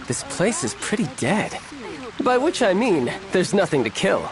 This place is pretty dead. By which I mean, there's nothing to kill.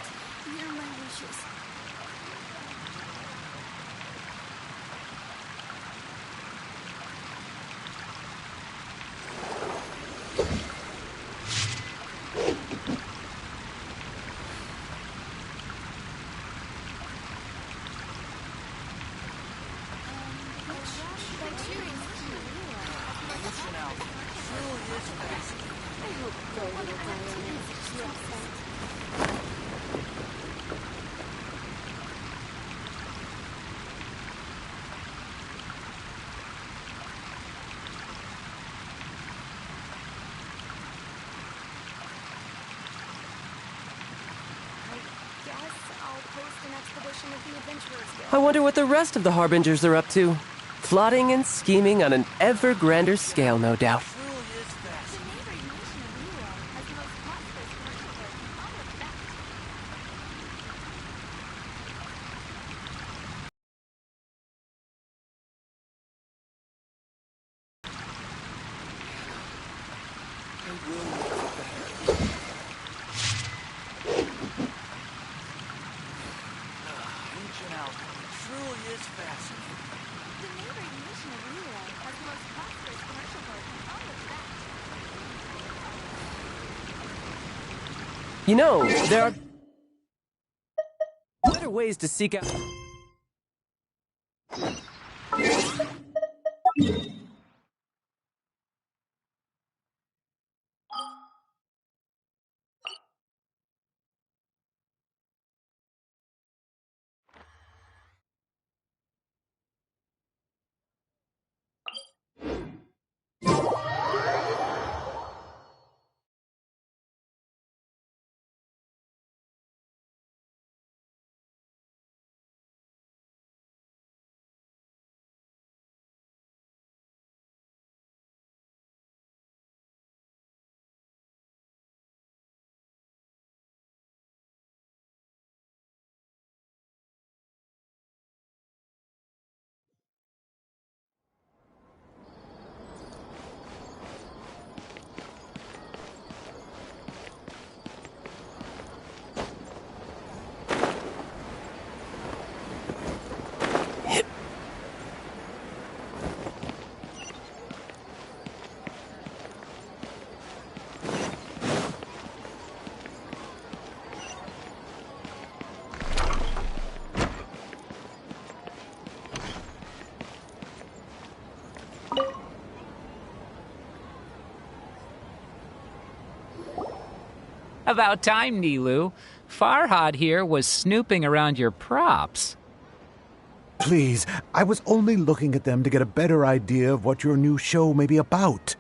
I wonder what the rest of the Harbingers are up to. Plotting and scheming on an ever grander scale, no doubt. You know, there are better ways to seek out... About time, Nilu. Farhad here was snooping around your props. Please, I was only looking at them to get a better idea of what your new show may be about.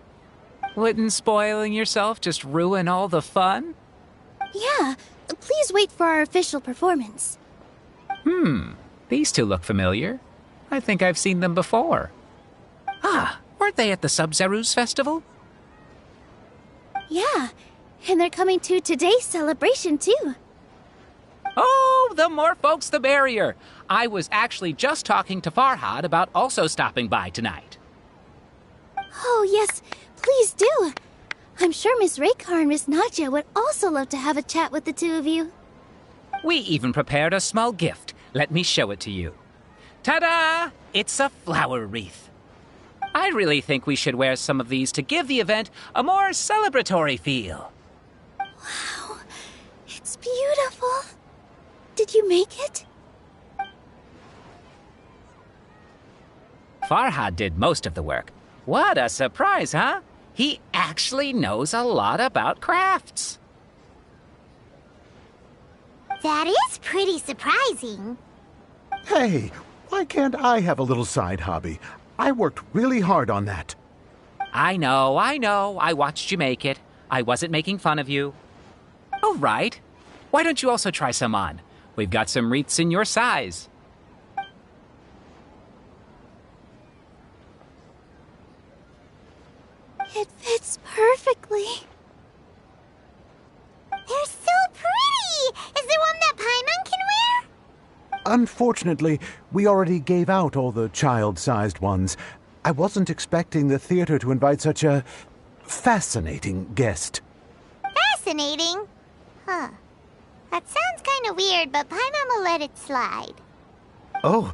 Wouldn't spoiling yourself just ruin all the fun? Yeah, please wait for our official performance. These two look familiar. I think I've seen them before. Ah, weren't they at the Sub-Zerus festival? Yeah, and they're coming to today's celebration, too. Oh, the more folks, the merrier. I was actually just talking to Farhad about also stopping by tonight. Oh, yes, please do. I'm sure Miss Raykar and Miss Nadja would also love to have a chat with the two of you. We even prepared a small gift. Let me show it to you. Ta-da! It's a flower wreath. I really think we should wear some of these to give the event a more celebratory feel. Wow, it's beautiful. Did you make it? Farhad did most of the work. What a surprise, huh? He actually knows a lot about crafts. That is pretty surprising. Hey, why can't I have a little side hobby? I worked really hard on that. I know. I watched you make it. I wasn't making fun of you. Oh, right. Why don't you also try some on? We've got some wreaths in your size. It fits perfectly. They're so pretty! Is there one that Paimon can wear? Unfortunately, we already gave out all the child-sized ones. I wasn't expecting the theater to invite such a fascinating guest. Fascinating? Huh. That sounds kind of weird, but Paimon will let it slide. Oh,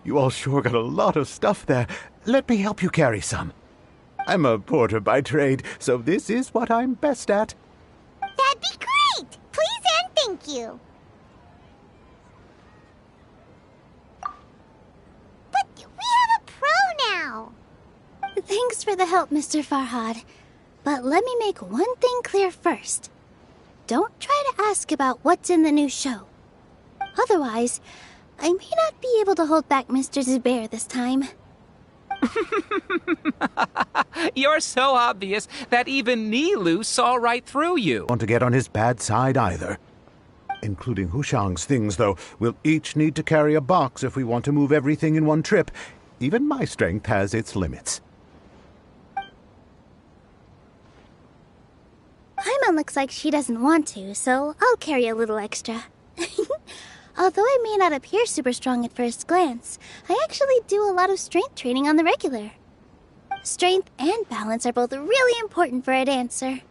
you all sure got a lot of stuff there. Let me help you carry some. I'm a porter by trade, so this is what I'm best at. That'd be great! Please and thank you. But we have a pro now. Thanks for the help, Mr. Farhad. But let me make one thing clear first. Don't try to ask about what's in the new show. Otherwise, I may not be able to hold back Mr. Zubair this time. You're so obvious that even Nilu saw right through you. Want to get on his bad side either. Including Hushang's things, though. We'll each need to carry a box if we want to move everything in one trip. Even my strength has its limits. Paimon looks like she doesn't want to, so I'll carry a little extra. Although I may not appear super strong at first glance, I actually do a lot of strength training on the regular. Strength and balance are both really important for a dancer.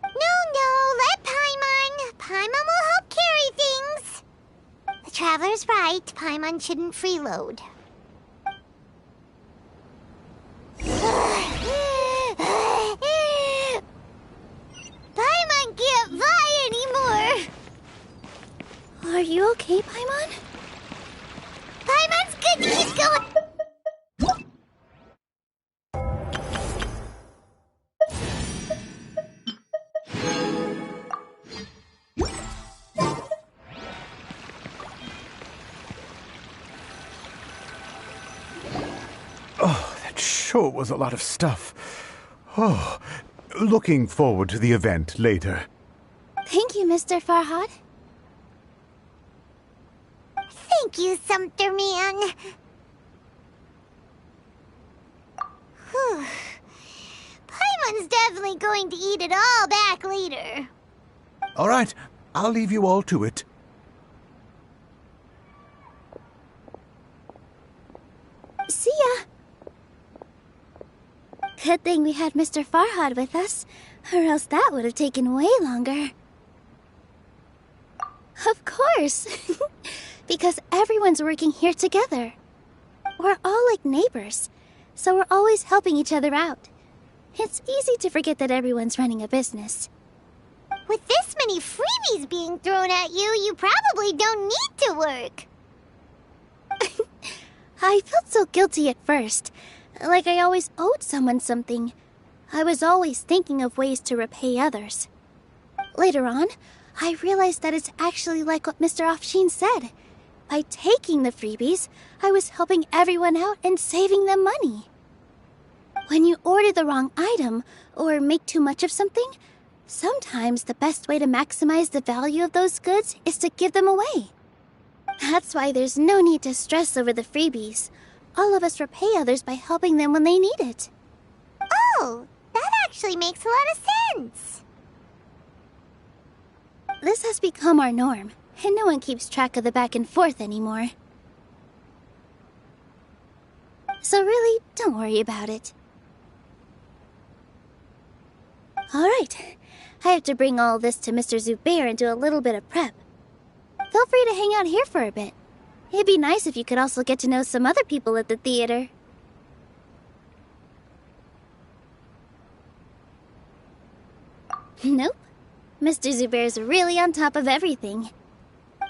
No, let Paimon. Paimon will help carry things. The Traveler's right. Paimon shouldn't freeload. Paimon can't fly anymore. Are you okay, Paimon? Paimon's good to keep going. Oh, that sure was a lot of stuff. Oh, looking forward to the event later. Thank you, Mr. Farhad. Thank you, Sumpter Man. Whew. Paimon's definitely going to eat it all back later. All right, I'll leave you all to it. See ya. Good thing we had Mr. Farhad with us, or else that would have taken way longer. Of course. Because everyone's working here together. We're all like neighbors, so we're always helping each other out. It's easy to forget that everyone's running a business. With this many freebies being thrown at you, you probably don't need to work. I felt so guilty at first, like I always owed someone something. I was always thinking of ways to repay others. Later on, I realized that it's actually like what Mr. Afshin said. By taking the freebies, I was helping everyone out and saving them money. When you order the wrong item, or make too much of something, sometimes the best way to maximize the value of those goods is to give them away. That's why there's no need to stress over the freebies. All of us repay others by helping them when they need it. Oh, that actually makes a lot of sense. This has become our norm, and no one keeps track of the back and forth anymore. So really, don't worry about it. Alright, I have to bring all this to Mr. Zubair and do a little bit of prep. Feel free to hang out here for a bit. It'd be nice if you could also get to know some other people at the theater. Nope. Mr. Zubair's really on top of everything.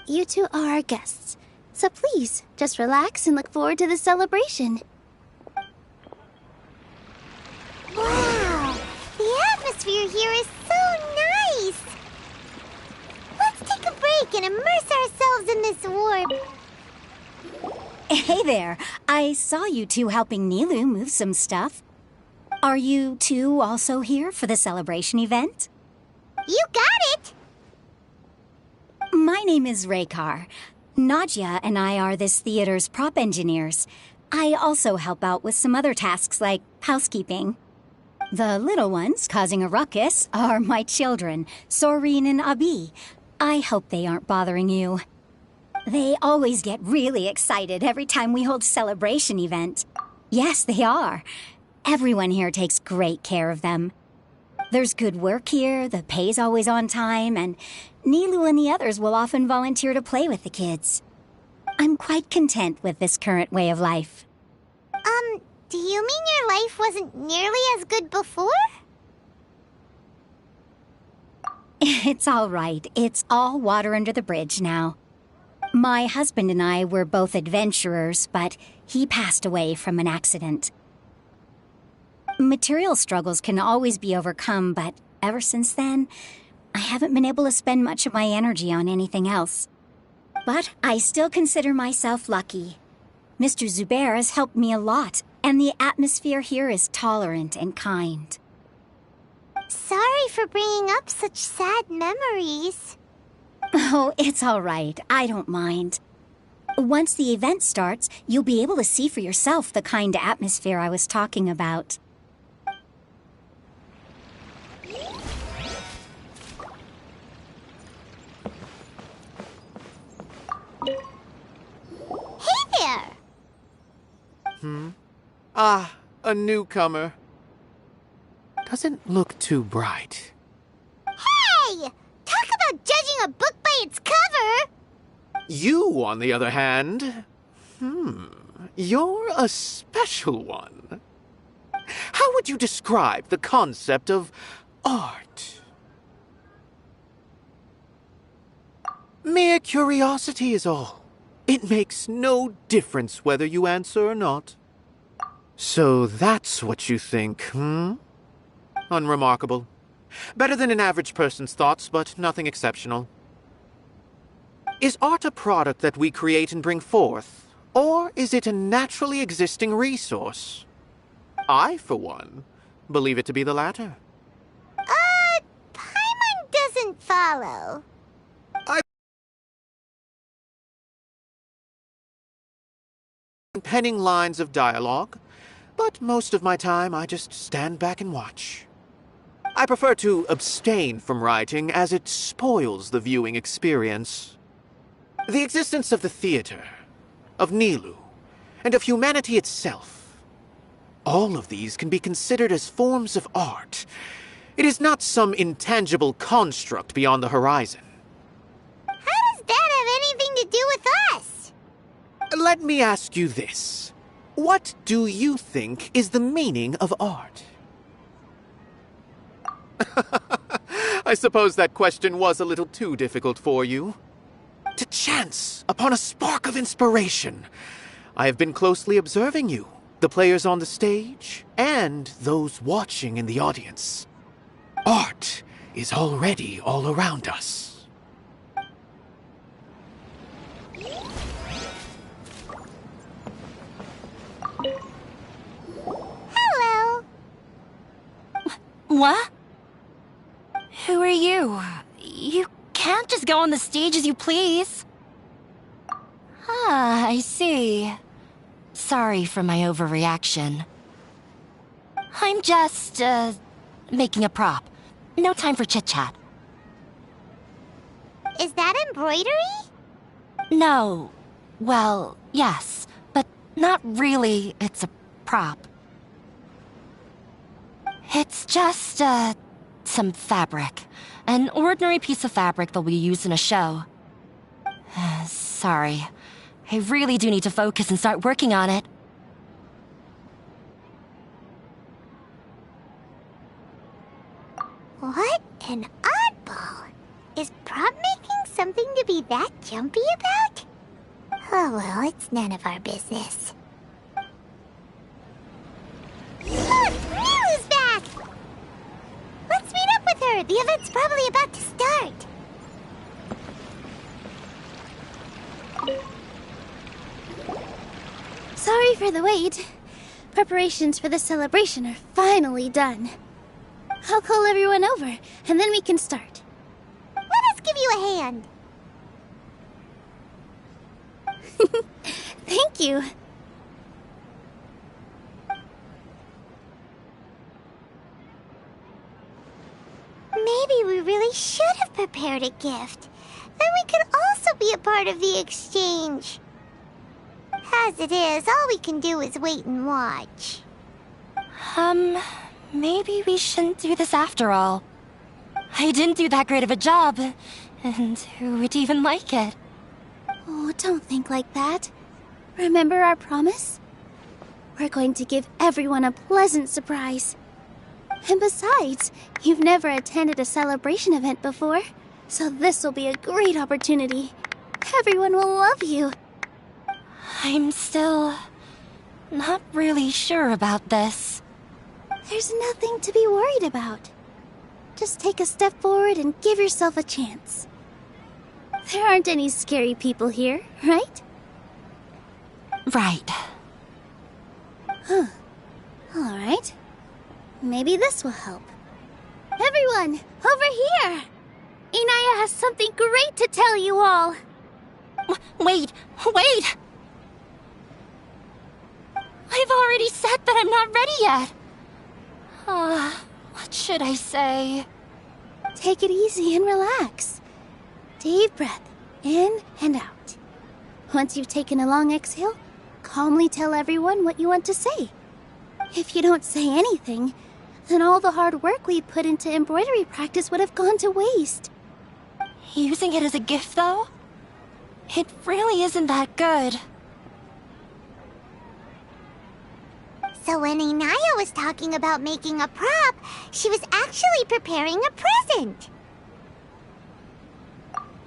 You two are our guests, so please, just relax and look forward to the celebration. Wow, the atmosphere here is so nice. Let's take a break and immerse ourselves in this warm... Hey there. I saw you two helping Nilu move some stuff. Are you two also here for the celebration event? You got it! My name is Raykar. Nadia and I are this theater's prop engineers. I also help out with some other tasks like housekeeping. The little ones causing a ruckus are my children, Soreen and Abi. I hope they aren't bothering you. They always get really excited every time we hold a celebration event. Yes, they are. Everyone here takes great care of them. There's good work here, the pay's always on time, and Nilu and the others will often volunteer to play with the kids. I'm quite content with this current way of life. Do you mean your life wasn't nearly as good before? It's all right. It's all water under the bridge now. My husband and I were both adventurers, but he passed away from an accident. Material struggles can always be overcome, but ever since then, I haven't been able to spend much of my energy on anything else. But I still consider myself lucky. Mr. Zubair has helped me a lot, and the atmosphere here is tolerant and kind. Sorry for bringing up such sad memories. Oh, it's all right. I don't mind. Once the event starts, you'll be able to see for yourself the kind of atmosphere I was talking about. Hey there! Ah, a newcomer. Doesn't look too bright. Hey! Talk about judging a book by its cover! You, on the other hand, you're a special one. How would you describe the concept of art? Mere curiosity is all. It makes no difference whether you answer or not. So that's what you think, Unremarkable. Better than an average person's thoughts, but nothing exceptional. Is art a product that we create and bring forth, or is it a naturally existing resource? I, for one, believe it to be the latter. Paimon doesn't follow. Penning lines of dialogue, but most of my time I just stand back and watch. I prefer to abstain from writing as it spoils the viewing experience. The existence of the theater, of Nilu, and of humanity itself. All of these can be considered as forms of art. It is not some intangible construct beyond the horizon. How does that have anything to do with us? Let me ask you this. What do you think is the meaning of art? I suppose that question was a little too difficult for you. To chance upon a spark of inspiration. I have been closely observing you, the players on the stage, and those watching in the audience. Art is already all around us. Hello. What? Who are you? You can't just go on the stage as you please. Ah, I see. Sorry for my overreaction. I'm just, making a prop. No time for chit-chat. Is that embroidery? No. Well, yes, but not really. It's a prop. It's just, some fabric. An ordinary piece of fabric that we use in a show. Sorry. I really do need to focus and start working on it. What an oddball. Is prop making something to be that jumpy about? Oh well, it's none of our business. Look! Nilu's back! Let's meet up with her. The event's probably about to start. Sorry for the wait. Preparations for the celebration are finally done. I'll call everyone over, and then we can start. Let us give you a hand. Thank you. Maybe we really should have prepared a gift. Then we could also be a part of the exchange. As it is, all we can do is wait and watch. Maybe we shouldn't do this after all. I didn't do that great of a job, and who would even like it? Oh, don't think like that. Remember our promise? We're going to give everyone a pleasant surprise. And besides, you've never attended a celebration event before, so this will be a great opportunity. Everyone will love you. I'm still not really sure about this. There's nothing to be worried about. Just take a step forward and give yourself a chance. There aren't any scary people here, right? Right. Huh. All right. Maybe this will help. Everyone, over here! Inaya has something great to tell you all. Wait! I've already said that I'm not ready yet. What should I say? Take it easy and relax. Deep breath, in and out. Once you've taken a long exhale, calmly tell everyone what you want to say. If you don't say anything, then all the hard work we put into embroidery practice would have gone to waste. Using it as a gift, though? It really isn't that good. So when Inaya was talking about making a prop, she was actually preparing a present.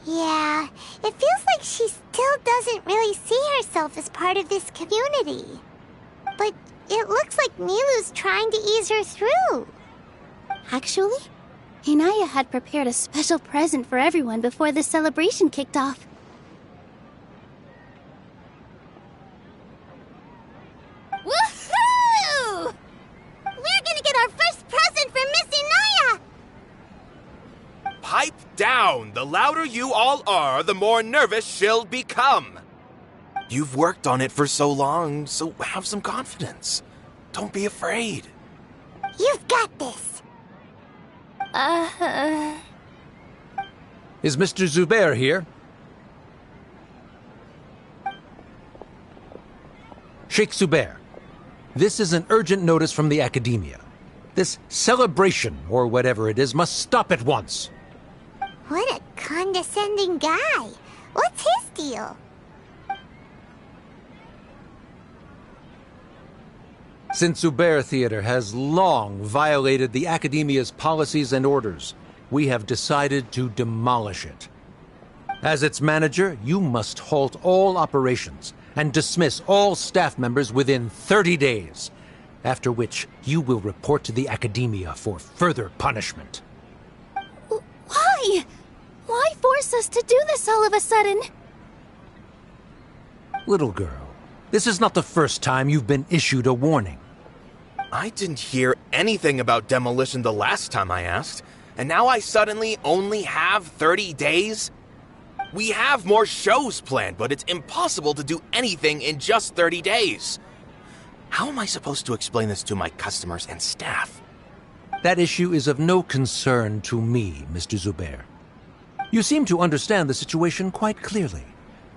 Yeah, it feels like she still doesn't really see herself as part of this community. But it looks like Nilou's trying to ease her through. Actually, Inaya had prepared a special present for everyone before the celebration kicked off. Woohoo! We're gonna get our first present from Miss Inaya! Pipe down! The louder you all are, the more nervous she'll become. You've worked on it for so long, so have some confidence. Don't be afraid. You've got this. Is Mr. Zubair here? Sheikh Zubair, this is an urgent notice from the Academia. This celebration, or whatever it is, must stop at once. What a condescending guy. What's his deal? Since Zubair Theater has long violated the Academia's policies and orders, we have decided to demolish it. As its manager, you must halt all operations and dismiss all staff members within 30 days, after which you will report to the Academia for further punishment. Why? Why force us to do this all of a sudden? Little girl, this is not the first time you've been issued a warning. I didn't hear anything about demolition the last time I asked, and now I suddenly only have 30 days? We have more shows planned, but it's impossible to do anything in just 30 days. How am I supposed to explain this to my customers and staff? That issue is of no concern to me, Mr. Zubair. You seem to understand the situation quite clearly.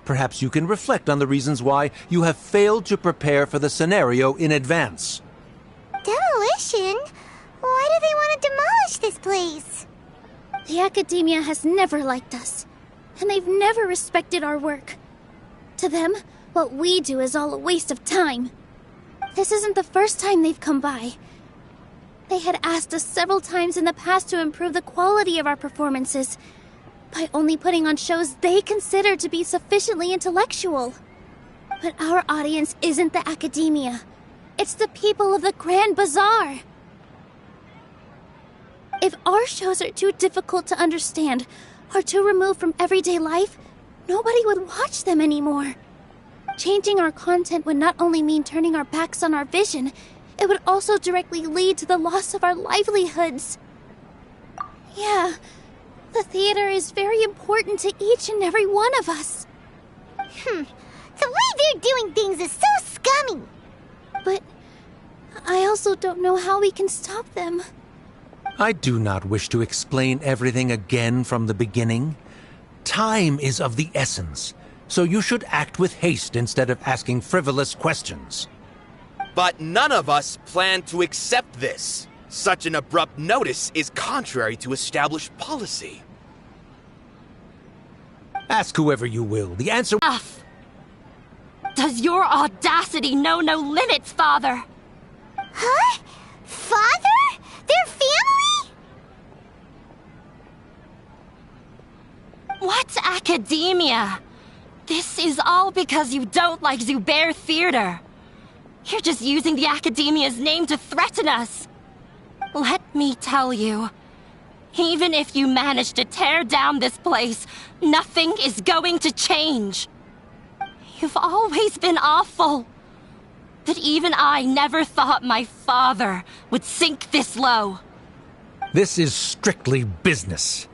Perhaps you can reflect on the reasons why you have failed to prepare for the scenario in advance. Demolition? Why do they want to demolish this place? The Academia has never liked us, and they've never respected our work. To them, what we do is all a waste of time. This isn't the first time they've come by. They had asked us several times in the past to improve the quality of our performances by only putting on shows they consider to be sufficiently intellectual. But our audience isn't the Academia. It's the people of the Grand Bazaar. If our shows are too difficult to understand or too removed from everyday life, nobody would watch them anymore. Changing our content would not only mean turning our backs on our vision, it would also directly lead to the loss of our livelihoods. Yeah, the theater is very important to each and every one of us. The way they're doing things is so scummy. But I also don't know how we can stop them. I do not wish to explain everything again from the beginning. Time is of the essence, so you should act with haste instead of asking frivolous questions. But none of us plan to accept this. Such an abrupt notice is contrary to established policy. Ask whoever you will. The answer... Enough! Does your audacity know no limits, Father? Huh? Father? Their family? What's academia? This is all because you don't like Zubair Theater. You're just using the Academia's name to threaten us. Let me tell you, even if you manage to tear down this place, nothing is going to change. You've always been awful. But even I never thought my father would sink this low. This is strictly business.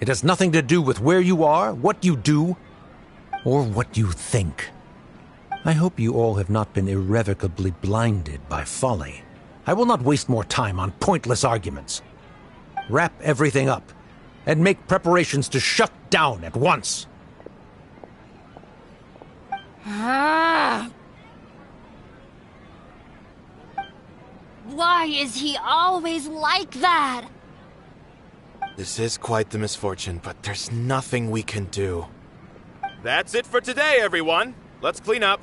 It has nothing to do with where you are, what you do, or what you think. I hope you all have not been irrevocably blinded by folly. I will not waste more time on pointless arguments. Wrap everything up, and make preparations to shut down at once. Why is he always like that? This is quite the misfortune, but there's nothing we can do. That's it for today, everyone. Let's clean up.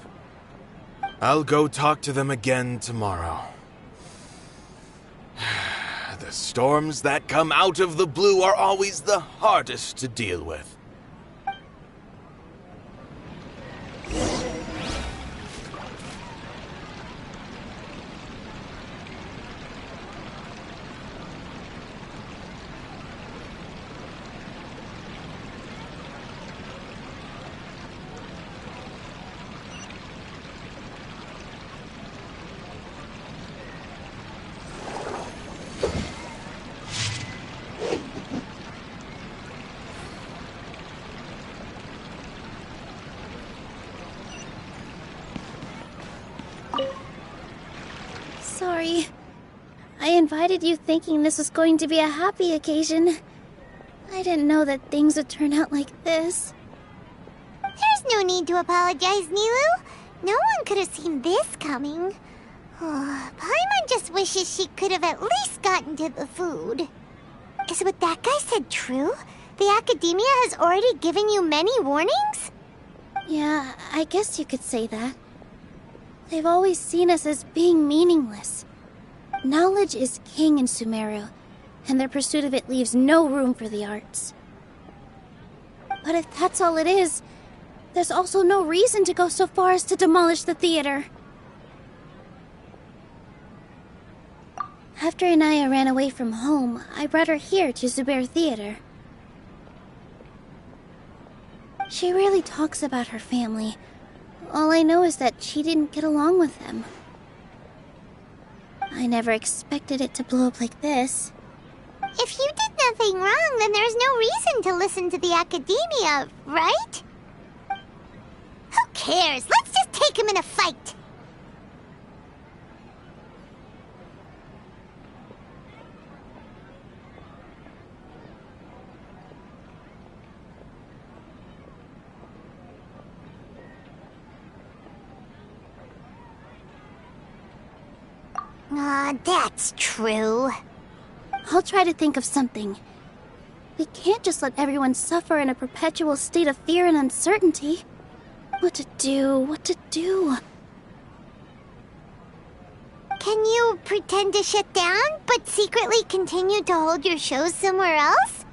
I'll go talk to them again tomorrow. The storms that come out of the blue are always the hardest to deal with. Sorry. I invited you thinking this was going to be a happy occasion. I didn't know that things would turn out like this. There's no need to apologize, Nilu. No one could have seen this coming. Paimon just wishes she could have at least gotten to the food. Is what that guy said true? The Academia has already given you many warnings? Yeah, I guess you could say that. They've always seen us as being meaningless. Knowledge is king in Sumeru, and their pursuit of it leaves no room for the arts. But if that's all it is, there's also no reason to go so far as to demolish the theater. After Inaya ran away from home, I brought her here to Zubair Theater. She rarely talks about her family. All I know is that she didn't get along with them. I never expected it to blow up like this. If you did nothing wrong, then there's no reason to listen to the Academia, right? Who cares? Let's just take him in a fight. That's true. I'll try to think of something. We can't just let everyone suffer in a perpetual state of fear and uncertainty. What to do? Can you pretend to shut down, but secretly continue to hold your shows somewhere else?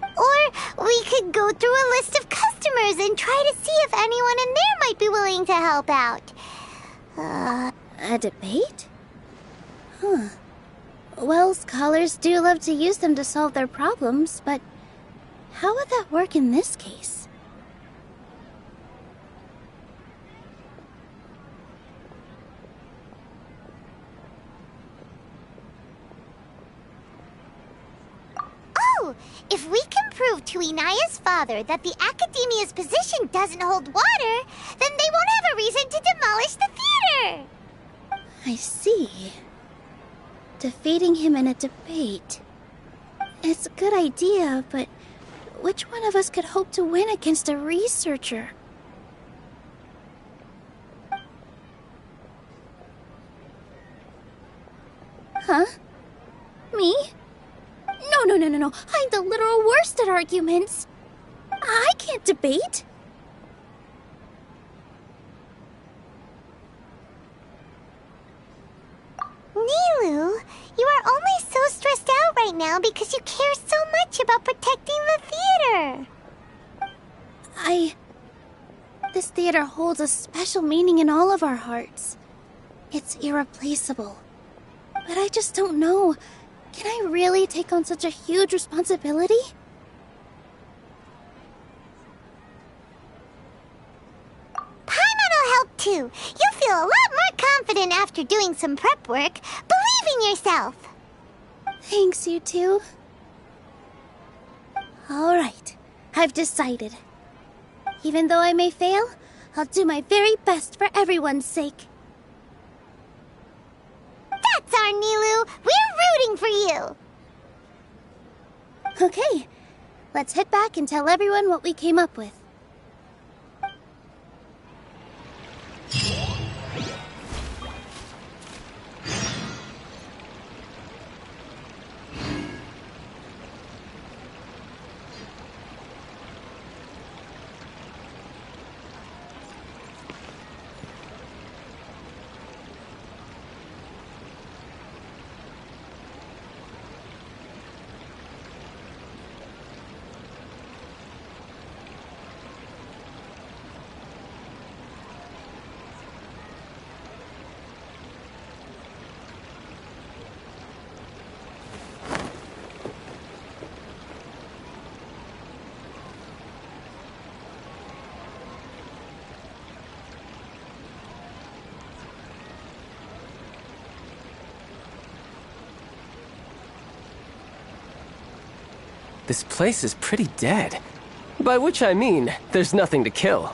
Or we could go through a list of customers and try to see if anyone in there might be willing to help out. A debate? Huh. Well, scholars do love to use them to solve their problems, but how would that work in this case? too! If we can prove to Inaya's father that the Academia's position doesn't hold water, then they won't have a reason to demolish the theater! I see. Defeating him in a debate. It's a good idea, but which one of us could hope to win against a researcher? Huh? Me? No. I'm the literal worst at arguments. I can't debate. Nilu, you are only so stressed out right now because you care so much about protecting the theater. This theater holds a special meaning in all of our hearts. It's irreplaceable. But I just don't know. Can I really take on such a huge responsibility? Paimon'll help too. You'll feel a lot more confident after doing some prep work. Believe in yourself. Thanks, you two. Alright, I've decided. Even though I may fail, I'll do my very best for everyone's sake. That's our Nilu! We're rooting for you! Okay, let's head back and tell everyone what we came up with. This place is pretty dead. By which I mean, there's nothing to kill.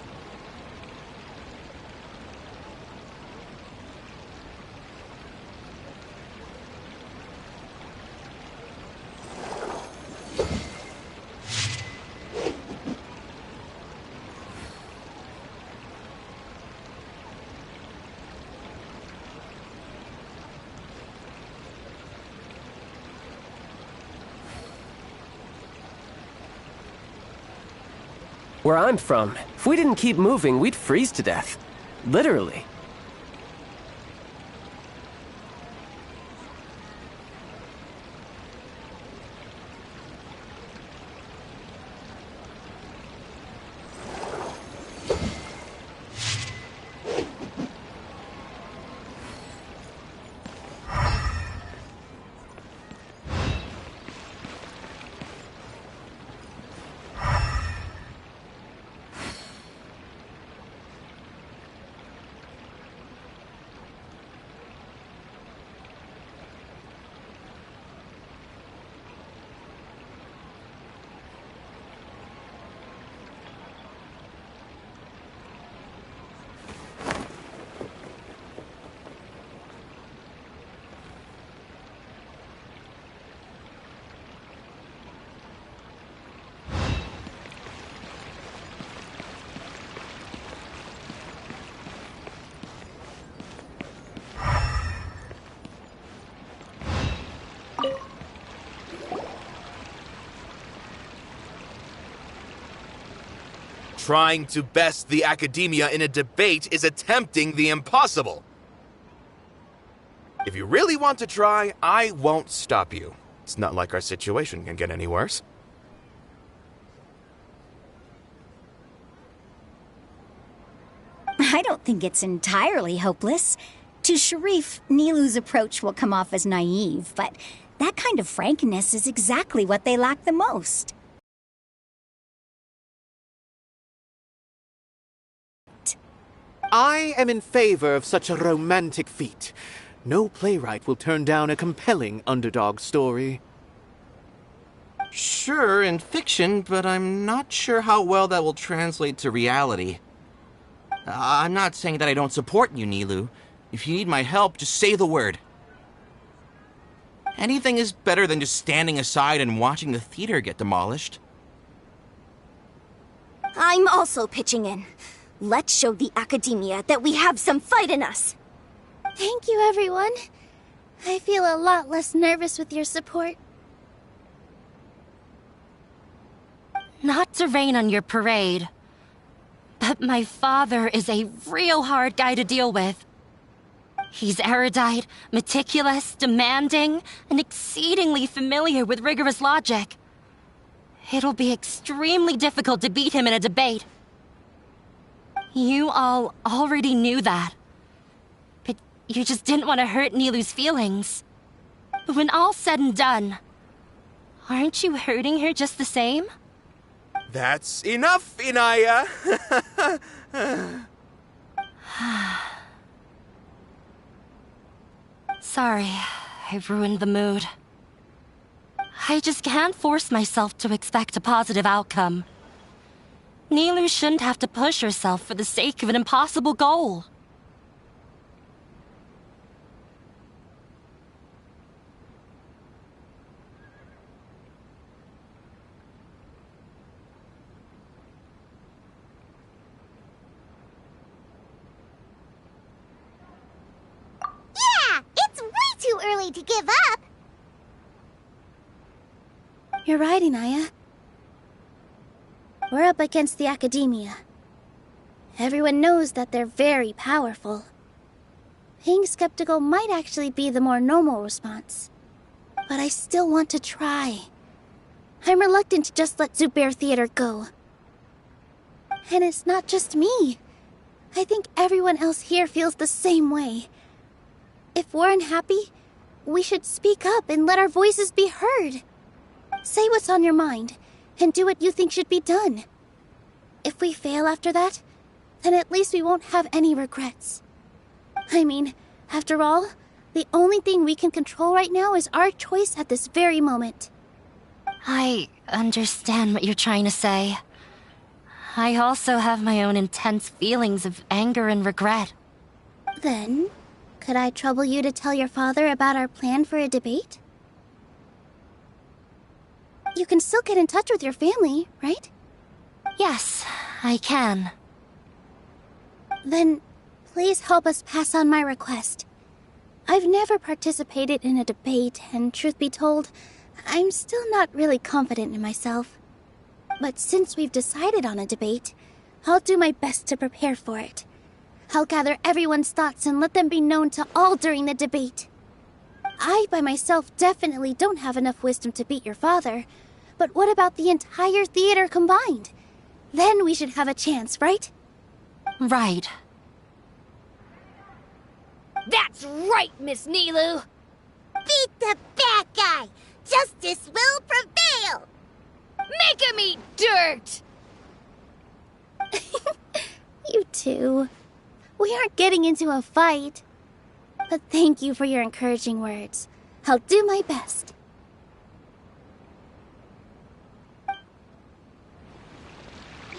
Where I'm from, if we didn't keep moving, we'd freeze to death. Literally. Trying to best the academia in a debate is attempting the impossible. If you really want to try, I won't stop you. It's not like our situation can get any worse. I don't think it's entirely hopeless. To Sharif, Nilu's approach will come off as naive, but that kind of frankness is exactly what they lack the most. I am in favor of such a romantic feat. No playwright will turn down a compelling underdog story. Sure, in fiction, but I'm not sure how well that will translate to reality. I'm not saying that I don't support you, Nilou. If you need my help, just say the word. Anything is better than just standing aside and watching the theater get demolished. I'm also pitching in. Let's show the Academia that we have some fight in us. Thank you, everyone. I feel a lot less nervous with your support. Not to rain on your parade, but my father is a real hard guy to deal with. He's erudite, meticulous, demanding, and exceedingly familiar with rigorous logic. It'll be extremely difficult to beat him in a debate. You all already knew that. But you just didn't want to hurt Nilou's feelings. But when all's said and done, aren't you hurting her just the same? That's enough, Inaya! Sorry, I ruined the mood. I just can't force myself to expect a positive outcome. Nilou shouldn't have to push herself for the sake of an impossible goal. Yeah, it's way too early to give up. You're right, Inaya. We're up against the Academia. Everyone knows that they're very powerful. Being skeptical might actually be the more normal response. But I still want to try. I'm reluctant to just let Zubair Theater go. And it's not just me. I think everyone else here feels the same way. If we're unhappy, we should speak up and let our voices be heard. Say what's on your mind, and do what you think should be done. If we fail after that, then at least we won't have any regrets. I mean, after all, the only thing we can control right now is our choice at this very moment. I understand what you're trying to say. I also have my own intense feelings of anger and regret. Then, could I trouble you to tell your father about our plan for a debate? You can still get in touch with your family, right? Yes, I can. Then, please help us pass on my request. I've never participated in a debate, and truth be told, I'm still not really confident in myself. But since we've decided on a debate, I'll do my best to prepare for it. I'll gather everyone's thoughts and let them be known to all during the debate. I, by myself, definitely don't have enough wisdom to beat your father. But what about the entire theater combined? Then we should have a chance, right? Right. That's right, Miss Nilou! Beat the bad guy! Justice will prevail! Make him eat dirt! You two. We aren't getting into a fight. But thank you for your encouraging words. I'll do my best.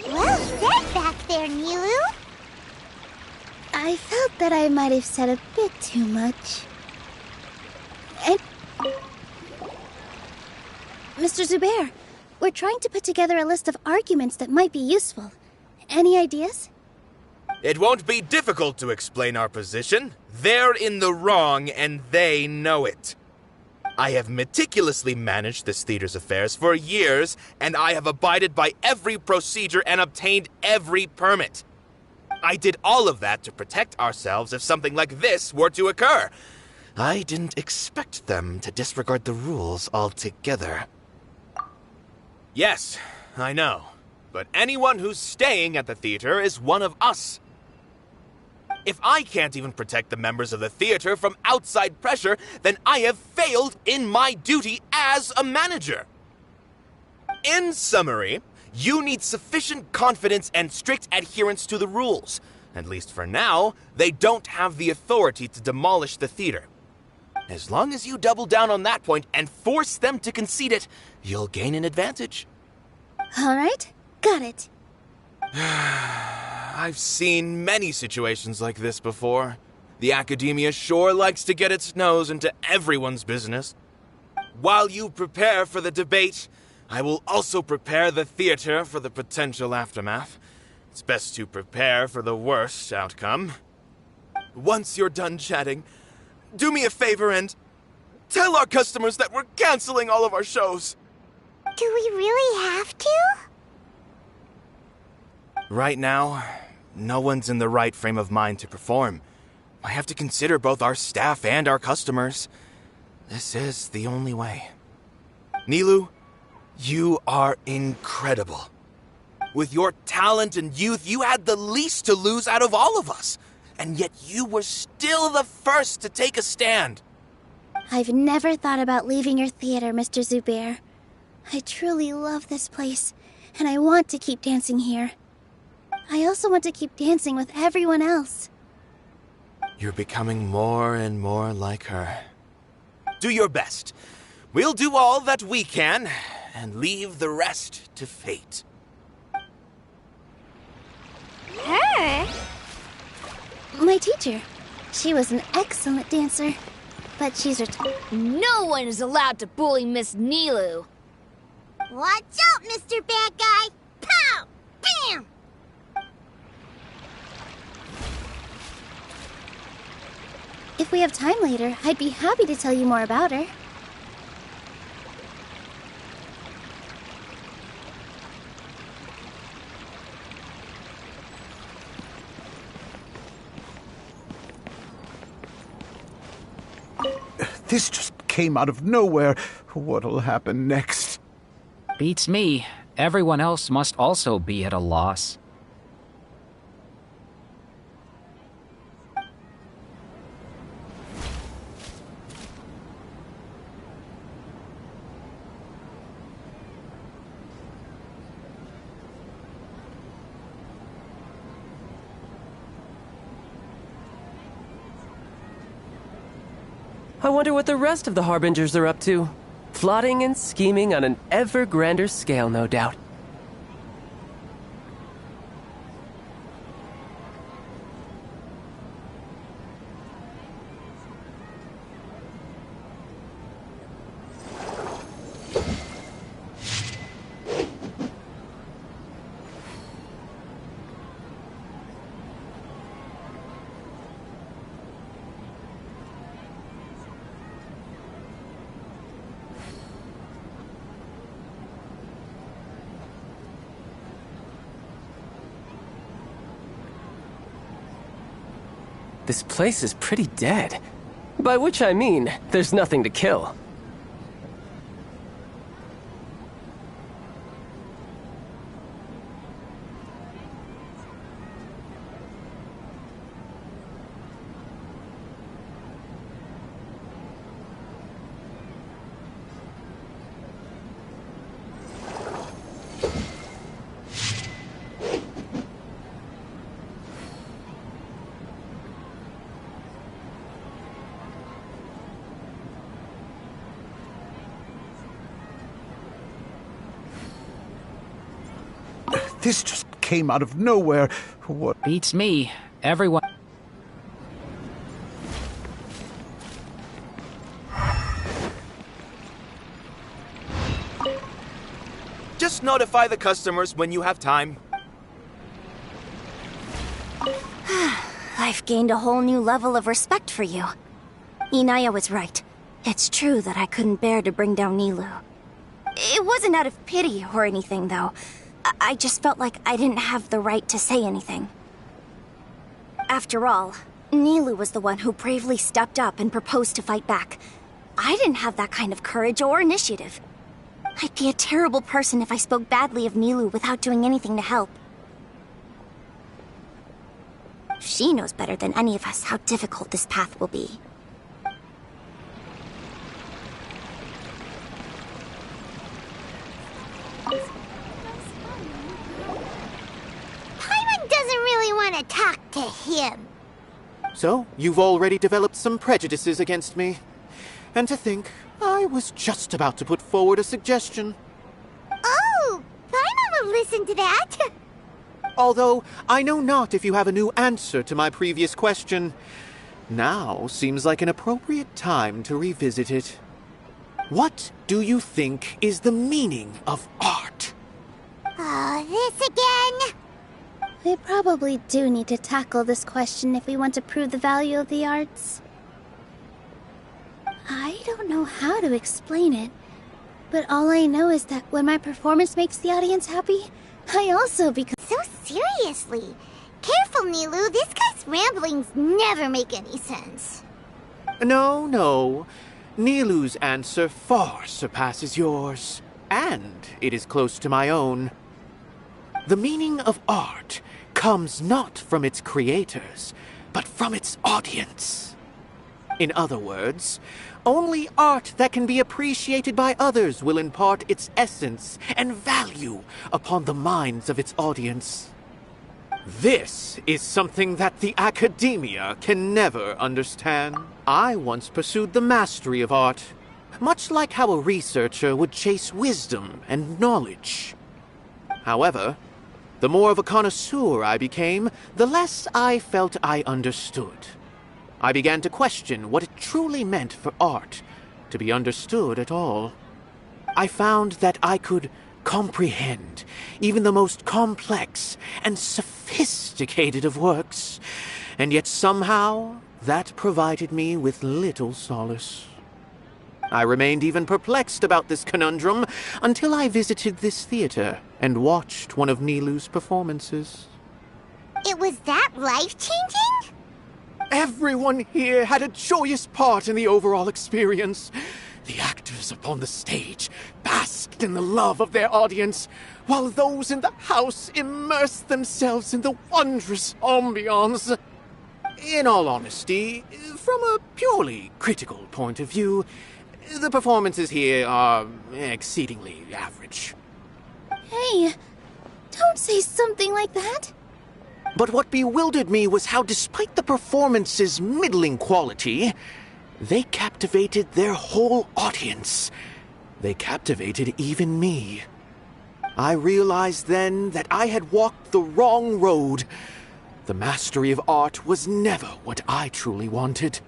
Well said back there, Nilou. I felt that I might have said a bit too much. And... Mr. Zubair, we're trying to put together a list of arguments that might be useful. Any ideas? It won't be difficult to explain our position. They're in the wrong, and they know it. I have meticulously managed this theater's affairs for years, and I have abided by every procedure and obtained every permit. I did all of that to protect ourselves if something like this were to occur. I didn't expect them to disregard the rules altogether. Yes, I know. But anyone who's staying at the theater is one of us. If I can't even protect the members of the theater from outside pressure, then I have failed in my duty as a manager. In summary, you need sufficient confidence and strict adherence to the rules. At least for now, they don't have the authority to demolish the theater. As long as you double down on that point and force them to concede it, you'll gain an advantage. All right, got it. I've seen many situations like this before. The academia sure likes to get its nose into everyone's business. While you prepare for the debate, I will also prepare the theater for the potential aftermath. It's best to prepare for the worst outcome. Once you're done chatting, do me a favor and tell our customers that we're canceling all of our shows. Do we really have to? Right now, no one's in the right frame of mind to perform. I have to consider both our staff and our customers. This is the only way. Nilou, you are incredible. With your talent and youth, you had the least to lose out of all of us. And yet you were still the first to take a stand. I've never thought about leaving your theater, Mr. Zubair. I truly love this place, and I want to keep dancing here. I also want to keep dancing with everyone else. You're becoming more and more like her. Do your best. We'll do all that we can, and leave the rest to fate. Her? My teacher. She was an excellent dancer, but she's No one is allowed to bully Miss Nilou. Watch out, Mr. Bad Guy! Pow! Bam! If we have time later, I'd be happy to tell you more about her. This just came out of nowhere. What'll happen next? Beats me. Everyone else must also be at a loss. I wonder what the rest of the Harbingers are up to. Plotting and scheming on an ever grander scale, no doubt. This place is pretty dead. By which I mean, there's nothing to kill. This just came out of nowhere. What? Beats me. Everyone... Just notify the customers when you have time. I've gained a whole new level of respect for you. Inaya was right. It's true that I couldn't bear to bring down Nilou. It wasn't out of pity or anything, though. I just felt like I didn't have the right to say anything. After all, Nilou was the one who bravely stepped up and proposed to fight back. I didn't have that kind of courage or initiative. I'd be a terrible person if I spoke badly of Nilou without doing anything to help. She knows better than any of us how difficult this path will be. Paimon doesn't really want to talk to him. So, you've already developed some prejudices against me. And to think, I was just about to put forward a suggestion. Oh, Paimon will listen to that. Although, I know not if you have a new answer to my previous question. Now seems like an appropriate time to revisit it. What do you think is the meaning of art? Oh, this again? We probably do need to tackle this question if we want to prove the value of the arts. I don't know how to explain it, but all I know is that when my performance makes the audience happy, I also become... So seriously. Careful, Nilou. This guy's ramblings never make any sense. No. Nilou's answer far surpasses yours, and it is close to my own. The meaning of art comes not from its creators, but from its audience. In other words, only art that can be appreciated by others will impart its essence and value upon the minds of its audience. This is something that the academia can never understand. I once pursued the mastery of art, much like how a researcher would chase wisdom and knowledge. However, the more of a connoisseur I became, the less I felt I understood. I began to question what it truly meant for art to be understood at all. I found that I could comprehend even the most complex and sophisticated of works, and yet somehow that provided me with little solace. I remained even perplexed about this conundrum until I visited this theater and watched one of Nilou's performances. It was that life-changing? Everyone here had a joyous part in the overall experience. The actors upon the stage basked in the love of their audience, while those in the house immersed themselves in the wondrous ambiance. In all honesty, from a purely critical point of view, the performances here are exceedingly average. Hey, don't say something like that. But what bewildered me was how, despite the performance's middling quality, they captivated their whole audience. They captivated even me. I realized then that I had walked the wrong road. The mastery of art was never what I truly wanted.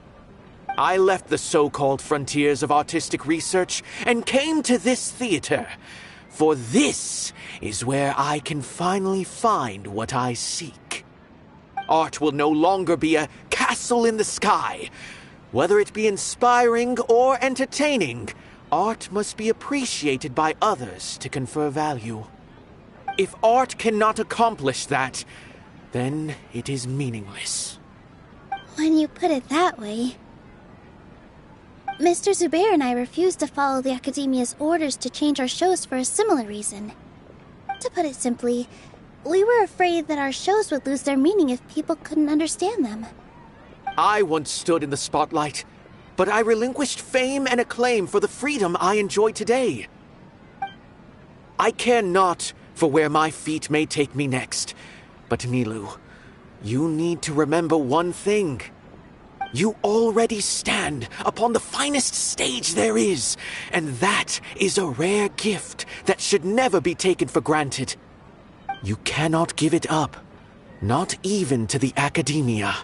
I left the so-called frontiers of artistic research and came to this theater, for this is where I can finally find what I seek. Art will no longer be a castle in the sky. Whether it be inspiring or entertaining, art must be appreciated by others to confer value. If art cannot accomplish that, then it is meaningless. When you put it that way... Mr. Zubair and I refused to follow the Academia's orders to change our shows for a similar reason. To put it simply, we were afraid that our shows would lose their meaning if people couldn't understand them. I once stood in the spotlight, but I relinquished fame and acclaim for the freedom I enjoy today. I care not for where my feet may take me next, but Nilou, you need to remember one thing. You already stand upon the finest stage there is, and that is a rare gift that should never be taken for granted. You cannot give it up, not even to the Academia.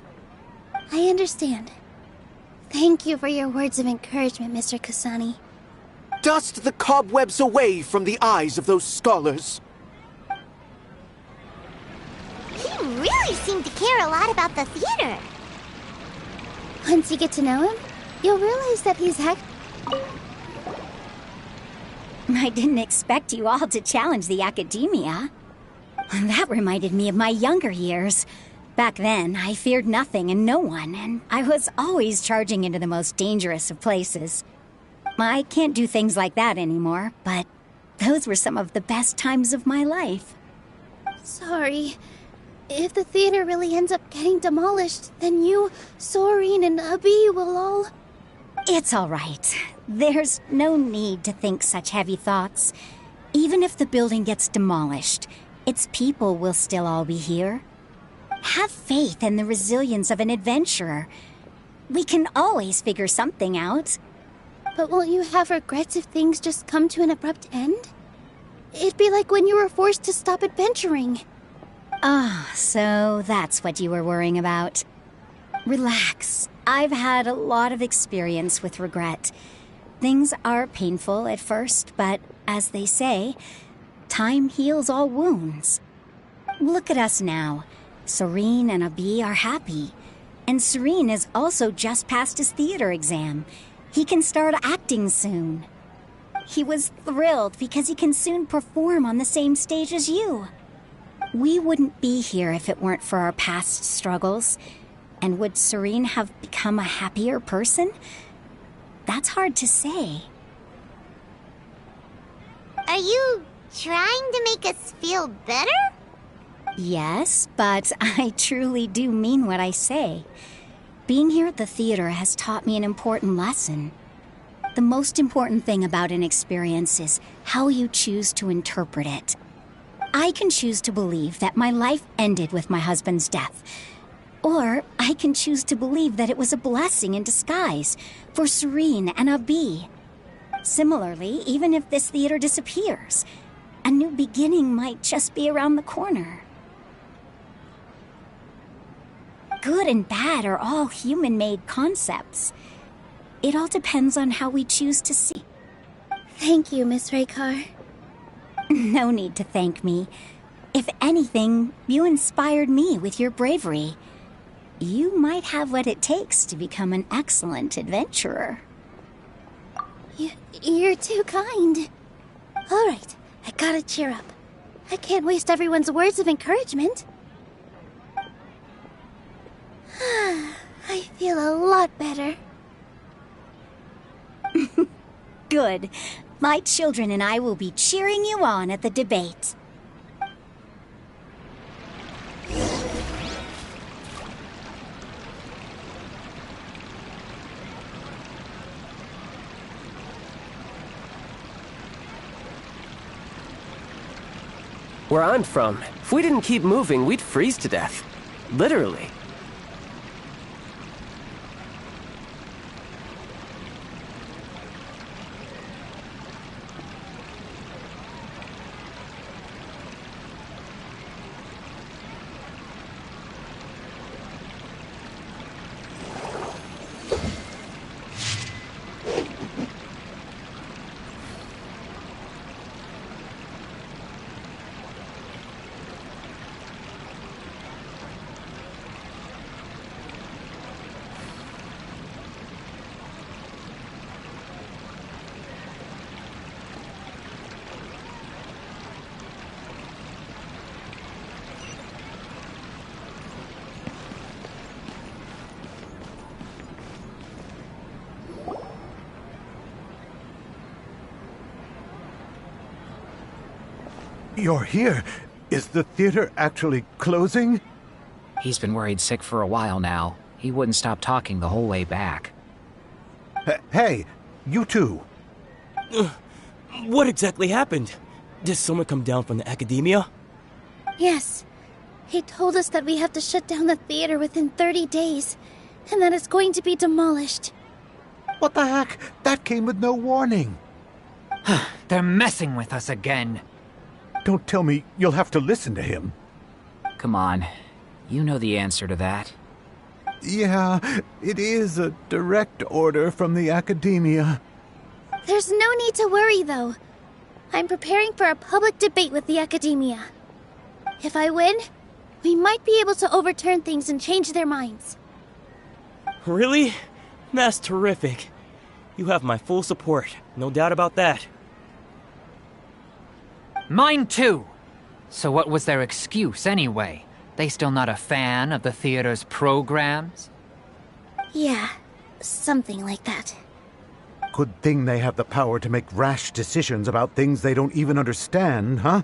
I understand. Thank you for your words of encouragement, Mr. Kasani. Dust the cobwebs away from the eyes of those scholars. He really seemed to care a lot about the theater. Once you get to know him, you'll realize that he's I didn't expect you all to challenge the Academia. That reminded me of my younger years. Back then, I feared nothing and no one, and I was always charging into the most dangerous of places. I can't do things like that anymore, but those were some of the best times of my life. Sorry. If the theater really ends up getting demolished, then you, Soren, and Abi will all... It's all right. There's no need to think such heavy thoughts. Even if the building gets demolished, its people will still all be here. Have faith in the resilience of an adventurer. We can always figure something out. But won't you have regrets if things just come to an abrupt end? It'd be like when you were forced to stop adventuring. Ah, so that's what you were worrying about. Relax. I've had a lot of experience with regret. Things are painful at first, but as they say, time heals all wounds. Look at us now. Serene and Abi are happy. And Serene has also just passed his theater exam. He can start acting soon. He was thrilled because he can soon perform on the same stage as you. We wouldn't be here if it weren't for our past struggles. And would Serene have become a happier person? That's hard to say. Are you trying to make us feel better? Yes, but I truly do mean what I say. Being here at the theater has taught me an important lesson. The most important thing about an experience is how you choose to interpret it. I can choose to believe that my life ended with my husband's death. Or I can choose to believe that it was a blessing in disguise for Serene and Abi. Similarly, even if this theater disappears, a new beginning might just be around the corner. Good and bad are all human-made concepts. It all depends on how we choose to see. Thank you, Miss Raykar. No need to thank me. If anything, you inspired me with your bravery. You might have what it takes to become an excellent adventurer. You're too kind. All right, I gotta cheer up. I can't waste everyone's words of encouragement. I feel a lot better. Good. My children and I will be cheering you on at the debate. Where I'm from, if we didn't keep moving, we'd freeze to death. Literally. You're here. Is the theater actually closing? He's been worried sick for a while now. He wouldn't stop talking the whole way back. Hey, you two. What exactly happened? Did someone come down from the academia? Yes. He told us that we have to shut down the theater within 30 days, and that it's going to be demolished. What the heck? That came with no warning. They're messing with us again. Don't tell me you'll have to listen to him. Come on. You know the answer to that. Yeah, it is a direct order from the academia. There's no need to worry, though. I'm preparing for a public debate with the academia. If I win, we might be able to overturn things and change their minds. Really? That's terrific. You have my full support, no doubt about that. Mine too! So what was their excuse anyway? They still not a fan of the theater's programs? Yeah, something like that. Good thing they have the power to make rash decisions about things they don't even understand, huh?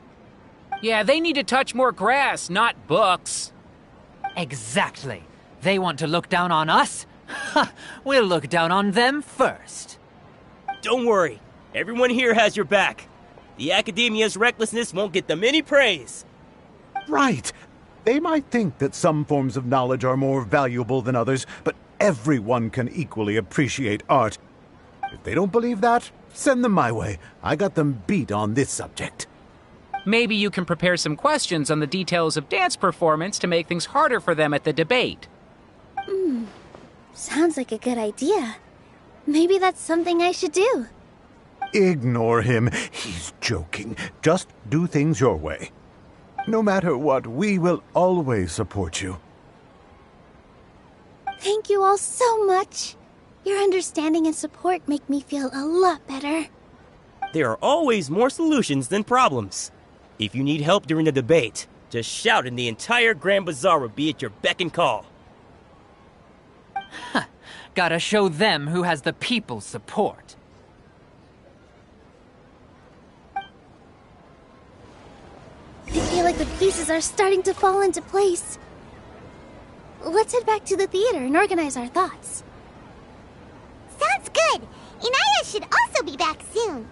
Yeah, they need to touch more grass, not books. Exactly. They want to look down on us? Ha! We'll look down on them first. Don't worry. Everyone here has your back. The academia's recklessness won't get them any praise. Right. They might think that some forms of knowledge are more valuable than others, but everyone can equally appreciate art. If they don't believe that, send them my way. I got them beat on this subject. Maybe you can prepare some questions on the details of dance performance to make things harder for them at the debate. Sounds like a good idea. Maybe that's something I should do. Ignore him. He's joking. Just do things your way. No matter what, we will always support you. Thank you all so much. Your understanding and support make me feel a lot better. There are always more solutions than problems. If you need help during the debate, just shout and the entire Grand Bazaar will be at your beck and call. Gotta show them who has the people's support. I feel like the pieces are starting to fall into place. Let's head back to the theater and organize our thoughts. Sounds good. Inaya should also be back soon.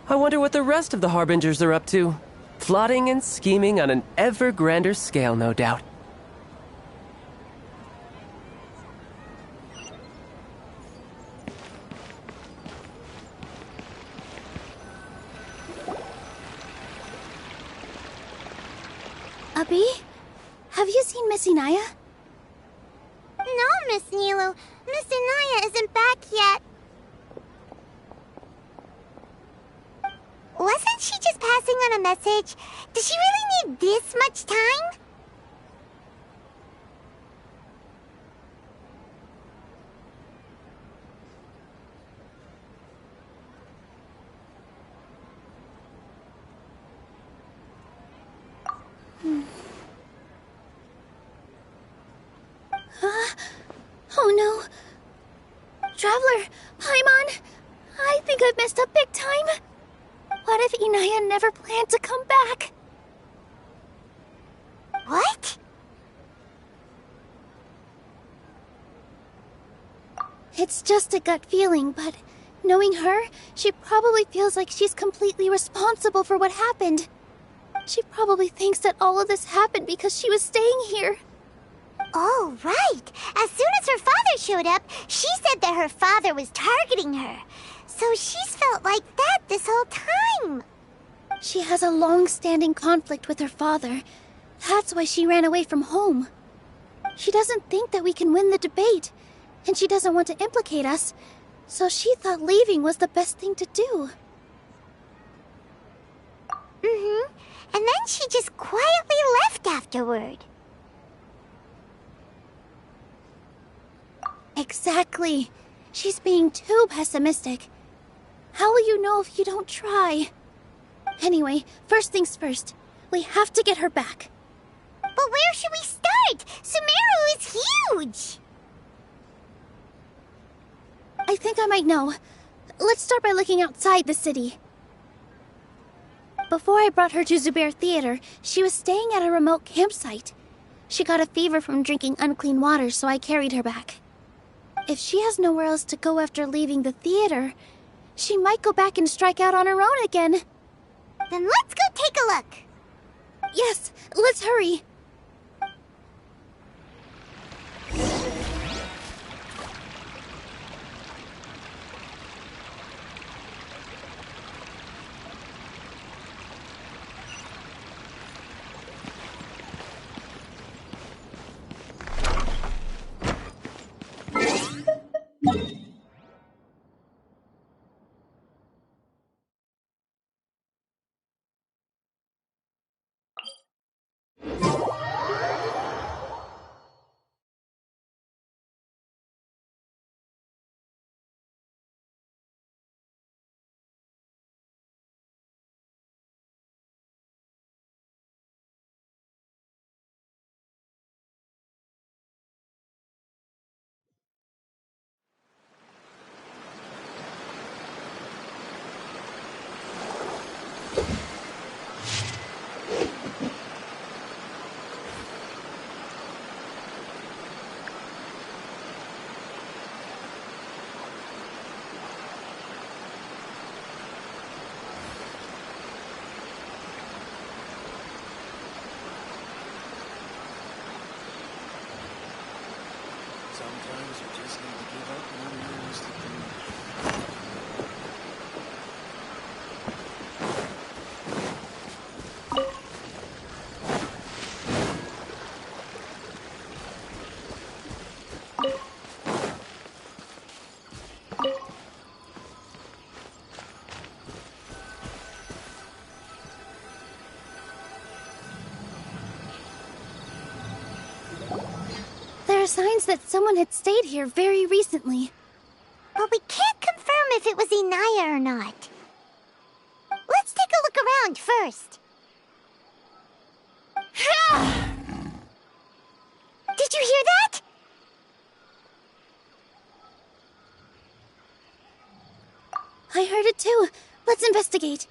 I wonder what the rest of the Harbingers are up to. Plotting and scheming on an ever grander scale, no doubt. Abby? Have you seen Miss Inaya? No, Miss Nilu. Miss Inaya isn't back yet. Wasn't she just passing on a message? Does she really need this much time? Oh no. Traveler, Paimon, I think I've messed up big time. What if Inaya never planned to come back? What? It's just a gut feeling, but knowing her, she probably feels like she's completely responsible for what happened. She probably thinks that all of this happened because she was staying here. Oh, right. As soon as her father showed up, she said that her father was targeting her. So she's felt like that this whole time. She has a long-standing conflict with her father. That's why she ran away from home. She doesn't think that we can win the debate, and she doesn't want to implicate us, so she thought leaving was the best thing to do. Mm-hmm. And then she just quietly left afterward. Exactly. She's being too pessimistic. How will you know if you don't try? Anyway, first things first. We have to get her back. But where should we start? Sumeru is huge! I think I might know. Let's start by looking outside the city. Before I brought her to Zubair Theater, she was staying at a remote campsite. She got a fever from drinking unclean water, so I carried her back. If she has nowhere else to go after leaving the theater, she might go back and strike out on her own again. Then let's go take a look. Yes, let's hurry. Sometimes you just need to give up on unrealistic dreams. There are signs that someone had stayed here very recently. But we can't confirm if it was Inaya or not. Let's take a look around first. Did you hear that? I heard it too. Let's investigate.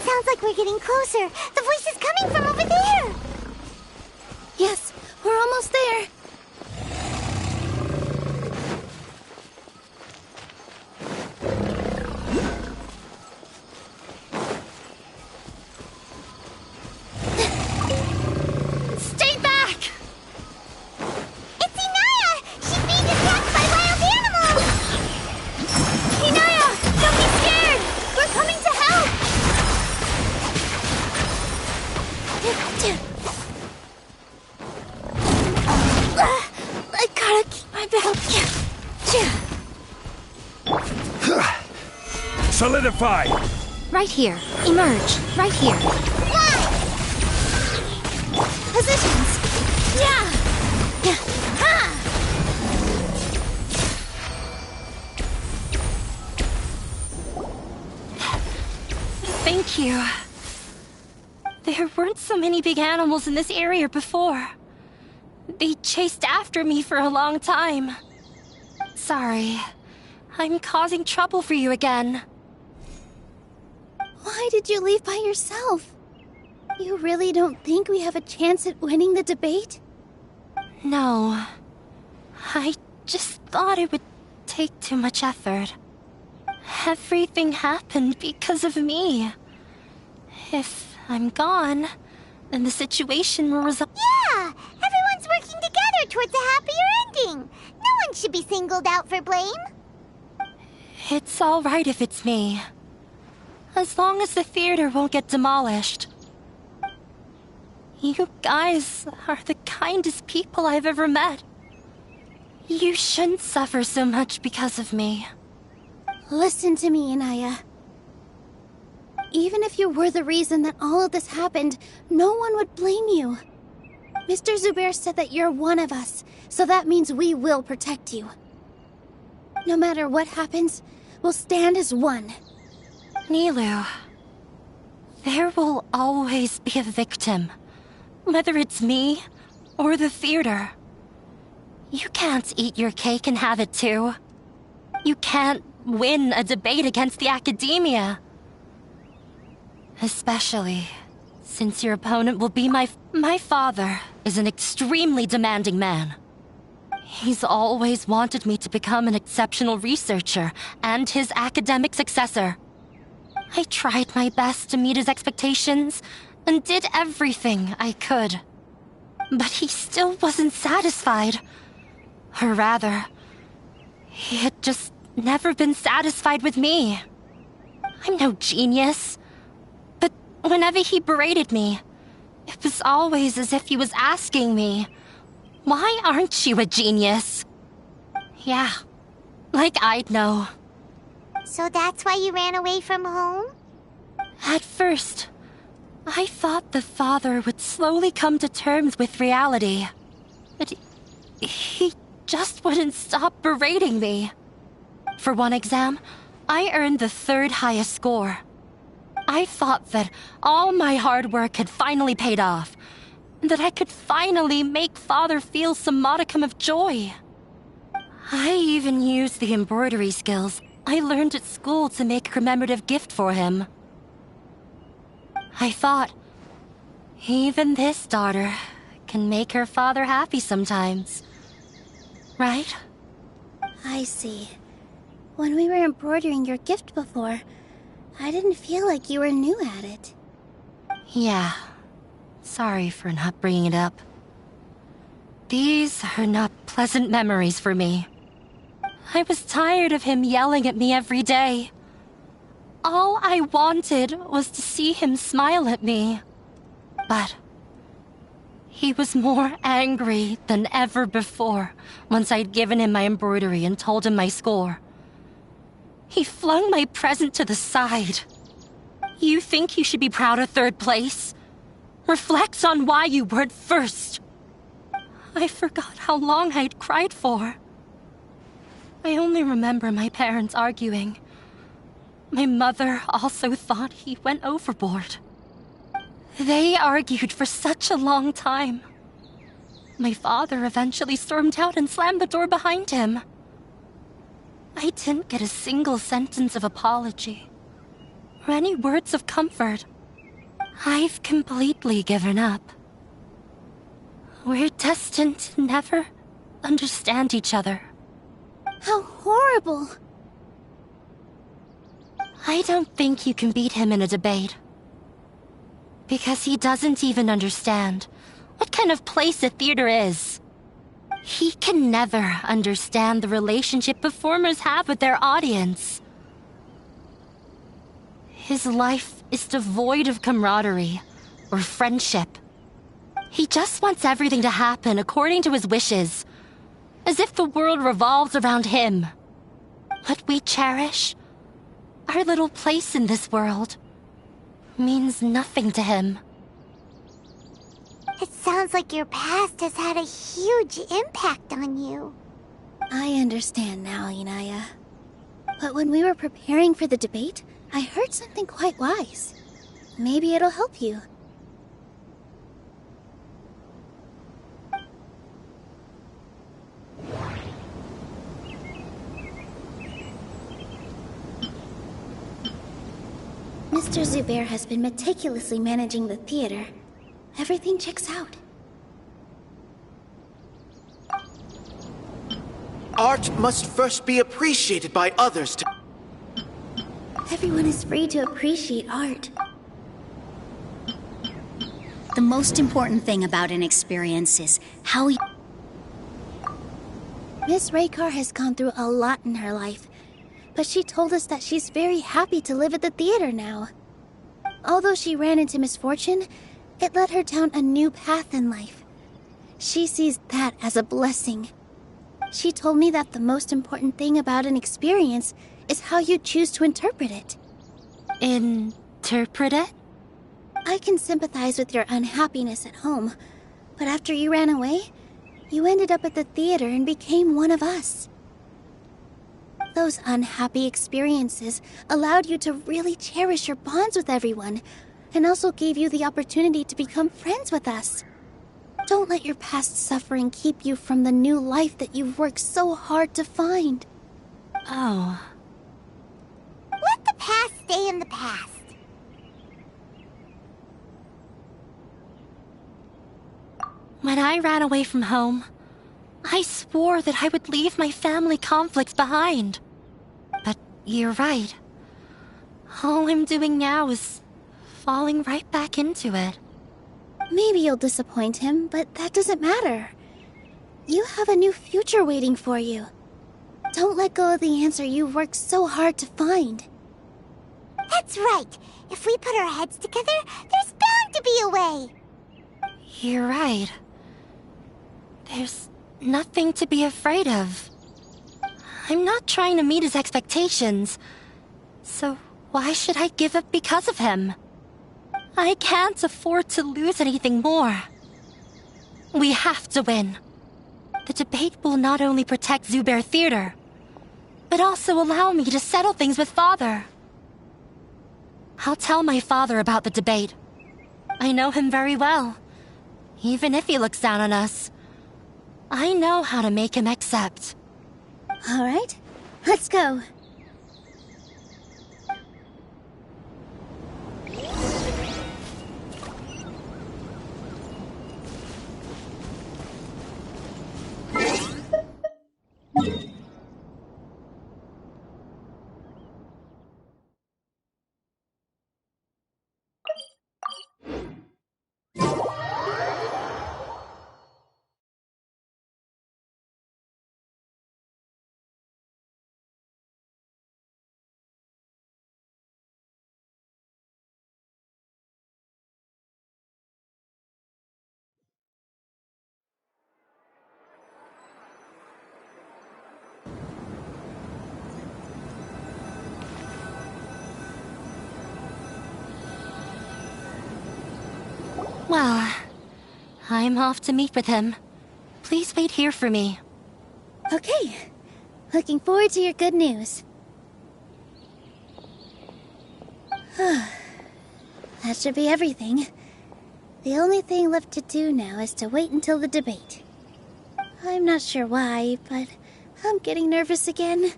Sounds like we're getting closer. The voice is coming from over there. Yes, we're almost there. Stay back! It's Inaya! She's being attacked by wild animals! Inaya, don't be scared! We're coming to help! I gotta keep my belt. Solidify! Right here. Emerge. Right here. Positions! Yeah! Ha! Thank you. There weren't so many big animals in this area before. They chased after me for a long time. Sorry. I'm causing trouble for you again. Why did you leave by yourself? You really don't think we have a chance at winning the debate? No. I just thought it would take too much effort. Everything happened because of me. If I'm gone, then the situation will resolve. Yeah! Everyone's working together towards a happier ending. No one should be singled out for blame. It's all right if it's me. As long as the theater won't get demolished. You guys are the kindest people I've ever met. You shouldn't suffer so much because of me. Listen to me, Inaya. Even if you were the reason that all of this happened, no one would blame you. Mr. Zubair said that you're one of us, so that means we will protect you. No matter what happens, we'll stand as one. Nilu, there will always be a victim, whether it's me or the theater. You can't eat your cake and have it too. You can't win a debate against the academia. Especially since your opponent will be my father is an extremely demanding man. He's always wanted me to become an exceptional researcher and his academic successor. I tried my best to meet his expectations and did everything I could. But he still wasn't satisfied. Or rather, he had just never been satisfied with me. I'm no genius. But whenever he berated me, it was always as if he was asking me, "Why aren't you a genius?" Yeah, like I'd know. So that's why you ran away from home? At first, I thought the father would slowly come to terms with reality. But he just wouldn't stop berating me. For one exam, I earned the 3rd highest score. I thought that all my hard work had finally paid off, and that I could finally make Father feel some modicum of joy. I even used the embroidery skills I learned at school to make a commemorative gift for him. I thought, even this daughter can make her father happy sometimes. Right? I see. When we were embroidering your gift before, I didn't feel like you were new at it. Yeah. Sorry for not bringing it up. These are not pleasant memories for me. I was tired of him yelling at me every day. All I wanted was to see him smile at me. But he was more angry than ever before once I'd given him my embroidery and told him my score. He flung my present to the side. You think you should be proud of 3rd place? Reflect on why you weren't first. I forgot how long I'd cried for. I only remember my parents arguing. My mother also thought he went overboard. They argued for such a long time. My father eventually stormed out and slammed the door behind him. I didn't get a single sentence of apology or any words of comfort. I've completely given up. We're destined to never understand each other. How horrible! I don't think you can beat him in a debate. Because he doesn't even understand what kind of place a theater is. He can never understand the relationship performers have with their audience. His life is devoid of camaraderie or friendship. He just wants everything to happen according to his wishes, as if the world revolves around him. What we cherish, our little place in this world, means nothing to him. It sounds like your past has had a huge impact on you. I understand now, Inaya. But when we were preparing for the debate, I heard something quite wise. Maybe it'll help you. Mr. Zubair has been meticulously managing the theater. Everything checks out. Art must first be appreciated by others to... Everyone is free to appreciate art. The most important thing about an experience is how you... Miss Raykar has gone through a lot in her life, but she told us that she's very happy to live at the theater now. Although she ran into misfortune, it led her down a new path in life. She sees that as a blessing. She told me that the most important thing about an experience is how you choose to interpret it. Interpret it? I can sympathize with your unhappiness at home, but after you ran away, you ended up at the theater and became one of us. Those unhappy experiences allowed you to really cherish your bonds with everyone, and also gave you the opportunity to become friends with us. Don't let your past suffering keep you from the new life that you've worked so hard to find. Oh. Let the past stay in the past. When I ran away from home, I swore that I would leave my family conflicts behind. But you're right. All I'm doing now is falling right back into it. Maybe you'll disappoint him, but that doesn't matter. You have a new future waiting for you. Don't let go of the answer you've worked so hard to find. That's right. If we put our heads together, there's bound to be a way. You're right. There's nothing to be afraid of. I'm not trying to meet his expectations, so why should I give up because of him? I can't afford to lose anything more. We have to win. The debate will not only protect Zubair Theater, but also allow me to settle things with Father. I'll tell my father about the debate. I know him very well. Even if he looks down on us, I know how to make him accept. All right, let's go. Well, I'm off to meet with him. Please wait here for me. Okay. Looking forward to your good news. That should be everything. The only thing left to do now is to wait until the debate. I'm not sure why, but I'm getting nervous again. You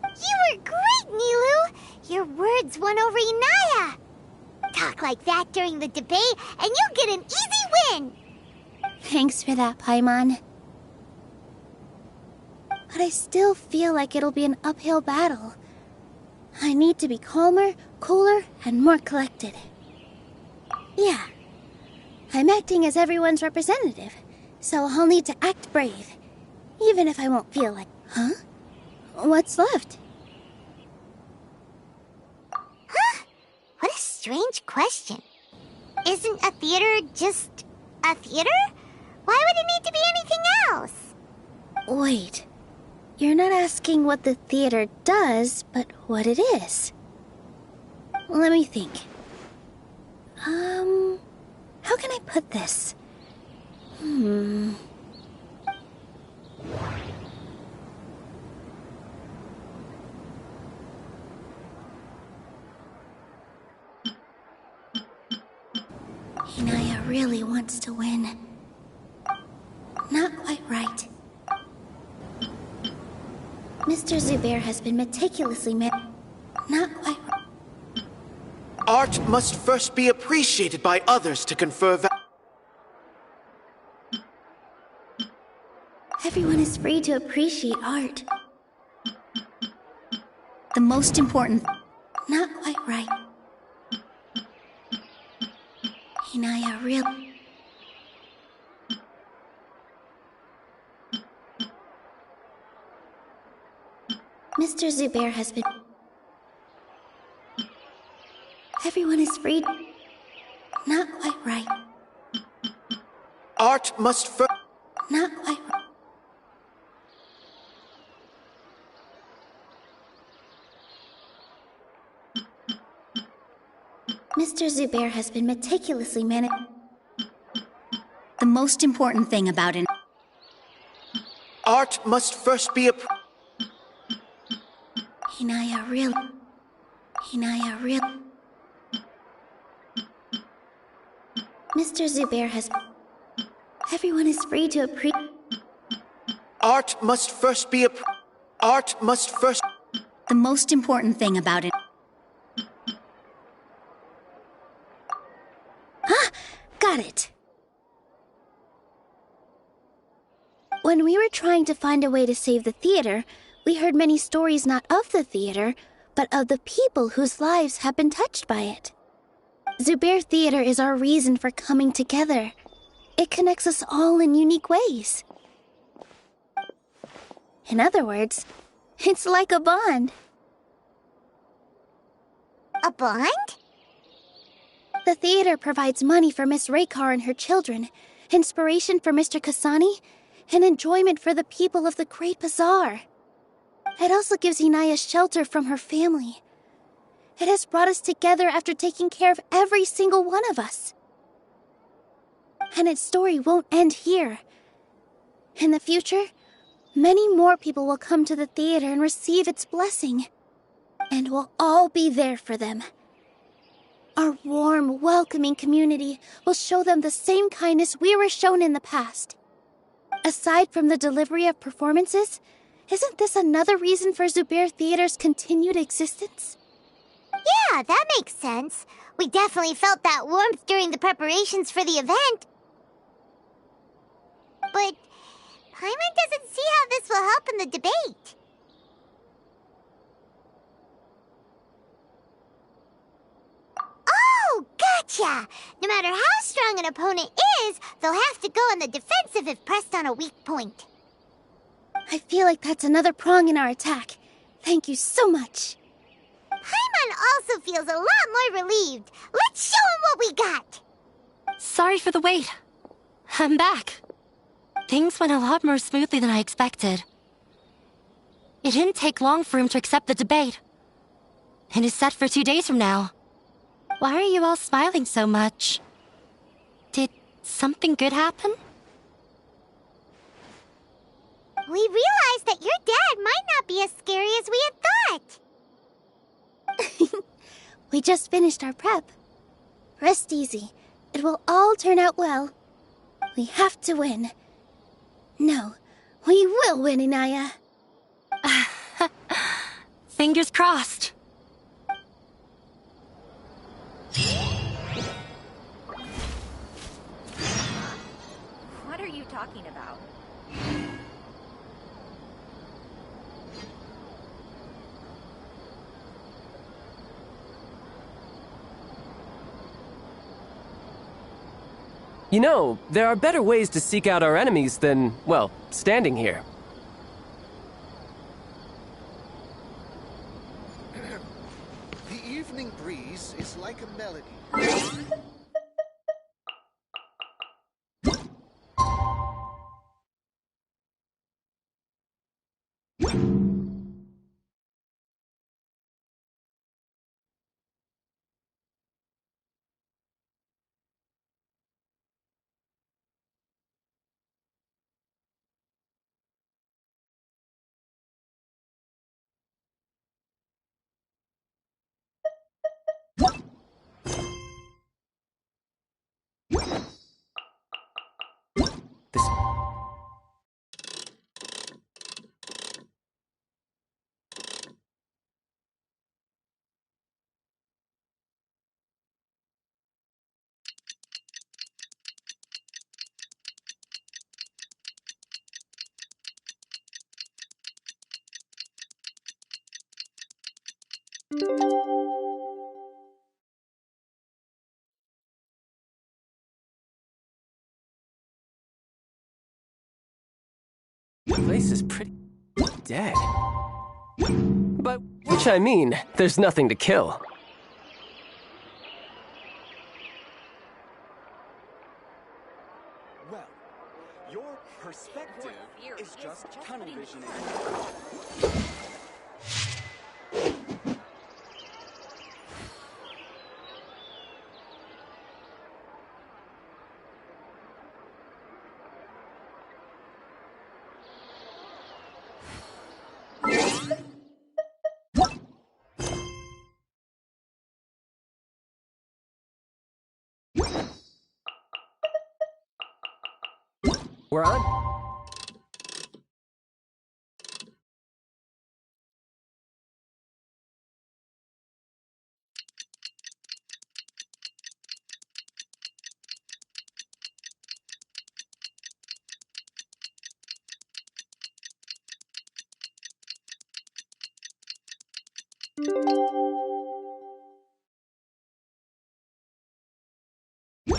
were great, Nilou! Your words won over Inaya! Talk like that during the debate, and you'll get an easy win! Thanks for that, Paimon. But I still feel like it'll be an uphill battle. I need to be calmer, cooler, and more collected. Yeah. I'm acting as everyone's representative, so I'll need to act brave, even if I won't feel like... Huh? What's left? Huh? What a strange question. Isn't a theater just a theater? Why would it need to be anything else? Wait. You're not asking what the theater does, but what it is. Let me think. How can I put this? Inaya really wants to win. Not quite right. Mr. Zubair has been meticulously not quite right. Art must first be appreciated by others to confer Everyone is free to appreciate art. The most important... Not quite right. Inaya really... Mr. Zubair has been... Everyone is free... Not quite right. Art must first... Not quite right. Mr. Zubair has been meticulously The most important thing about it... Art must first be Inaya really... Inaya really... Mr. Zubair has... Everyone is free to appreciate... Art must first be Art must first... The most important thing about it... Ah! Got it! When we were trying to find a way to save the theater, we heard many stories not of the theater, but of the people whose lives have been touched by it. Zubair Theater is our reason for coming together. It connects us all in unique ways. In other words, it's like a bond. A bond? The theater provides money for Miss Raykar and her children, inspiration for Mr. Kasani, and enjoyment for the people of the Great Bazaar. It also gives Inaya shelter from her family. It has brought us together after taking care of every single one of us. And its story won't end here. In the future, many more people will come to the theater and receive its blessing. And we'll all be there for them. Our warm, welcoming community will show them the same kindness we were shown in the past. Aside from the delivery of performances, isn't this another reason for Zubair Theater's continued existence? Yeah, that makes sense. We definitely felt that warmth during the preparations for the event. But Paimon doesn't see how this will help in the debate. Oh, gotcha! No matter how strong an opponent is, they'll have to go on the defensive if pressed on a weak point. I feel like that's another prong in our attack. Thank you so much. Paimon also feels a lot more relieved. Let's show him what we got! Sorry for the wait. I'm back. Things went a lot more smoothly than I expected. It didn't take long for him to accept the debate. It is set for 2 days from now. Why are you all smiling so much? Did something good happen? We realized that your dad might not be as scary as we had thought. We just finished our prep. Rest easy. It will all turn out well. We have to win. No, we will win, Inaya. Fingers crossed. What are you talking about? You know, there are better ways to seek out our enemies than, well, standing here. The evening breeze is like a melody. This... The place is pretty dead. But which I mean, there's nothing to kill. Well, your perspective is just tunnel visioning. We're on.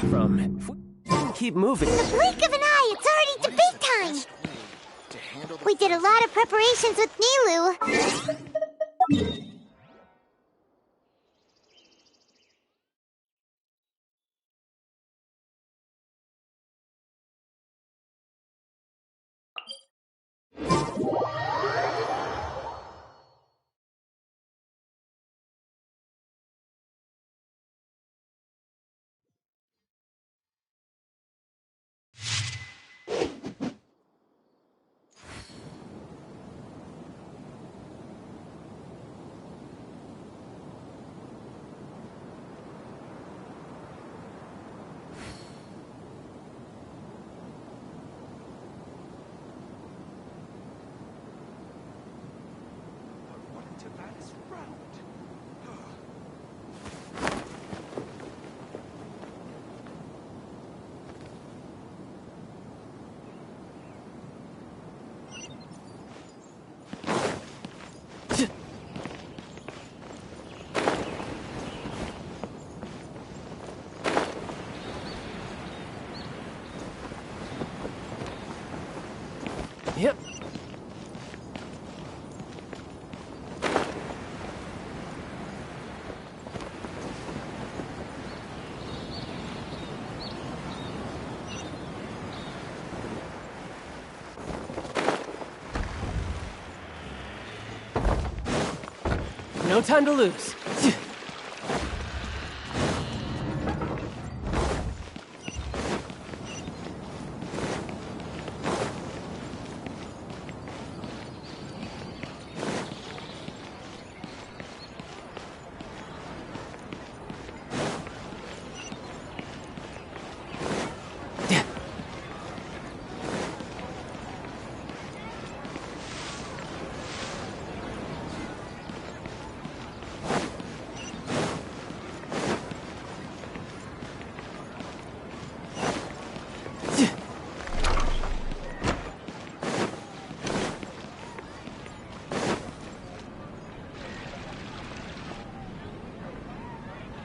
From... If we keep moving... In the blink of an eye, it's already debate time! We did a lot of preparations with Nilou. Yep. No time to lose.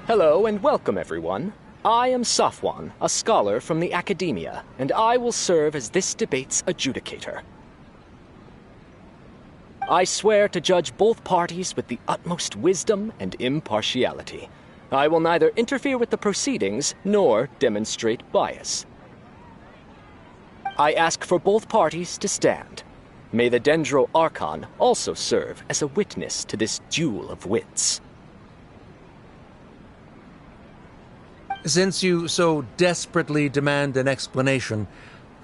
Hello and welcome, everyone. I am Safwan, a scholar from the Academia, and I will serve as this debate's adjudicator. I swear to judge both parties with the utmost wisdom and impartiality. I will neither interfere with the proceedings nor demonstrate bias. I ask for both parties to stand. May the Dendro Archon also serve as a witness to this duel of wits. Since you so desperately demand an explanation,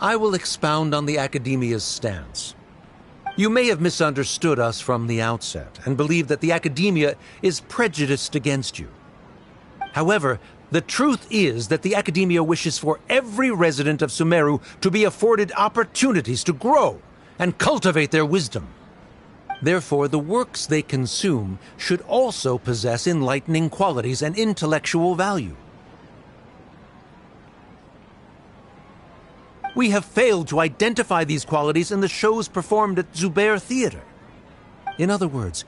I will expound on the Academia's stance. You may have misunderstood us from the outset and believe that the Academia is prejudiced against you. However, the truth is that the Academia wishes for every resident of Sumeru to be afforded opportunities to grow and cultivate their wisdom. Therefore, the works they consume should also possess enlightening qualities and intellectual value. We have failed to identify these qualities in the shows performed at Zubair Theater. In other words,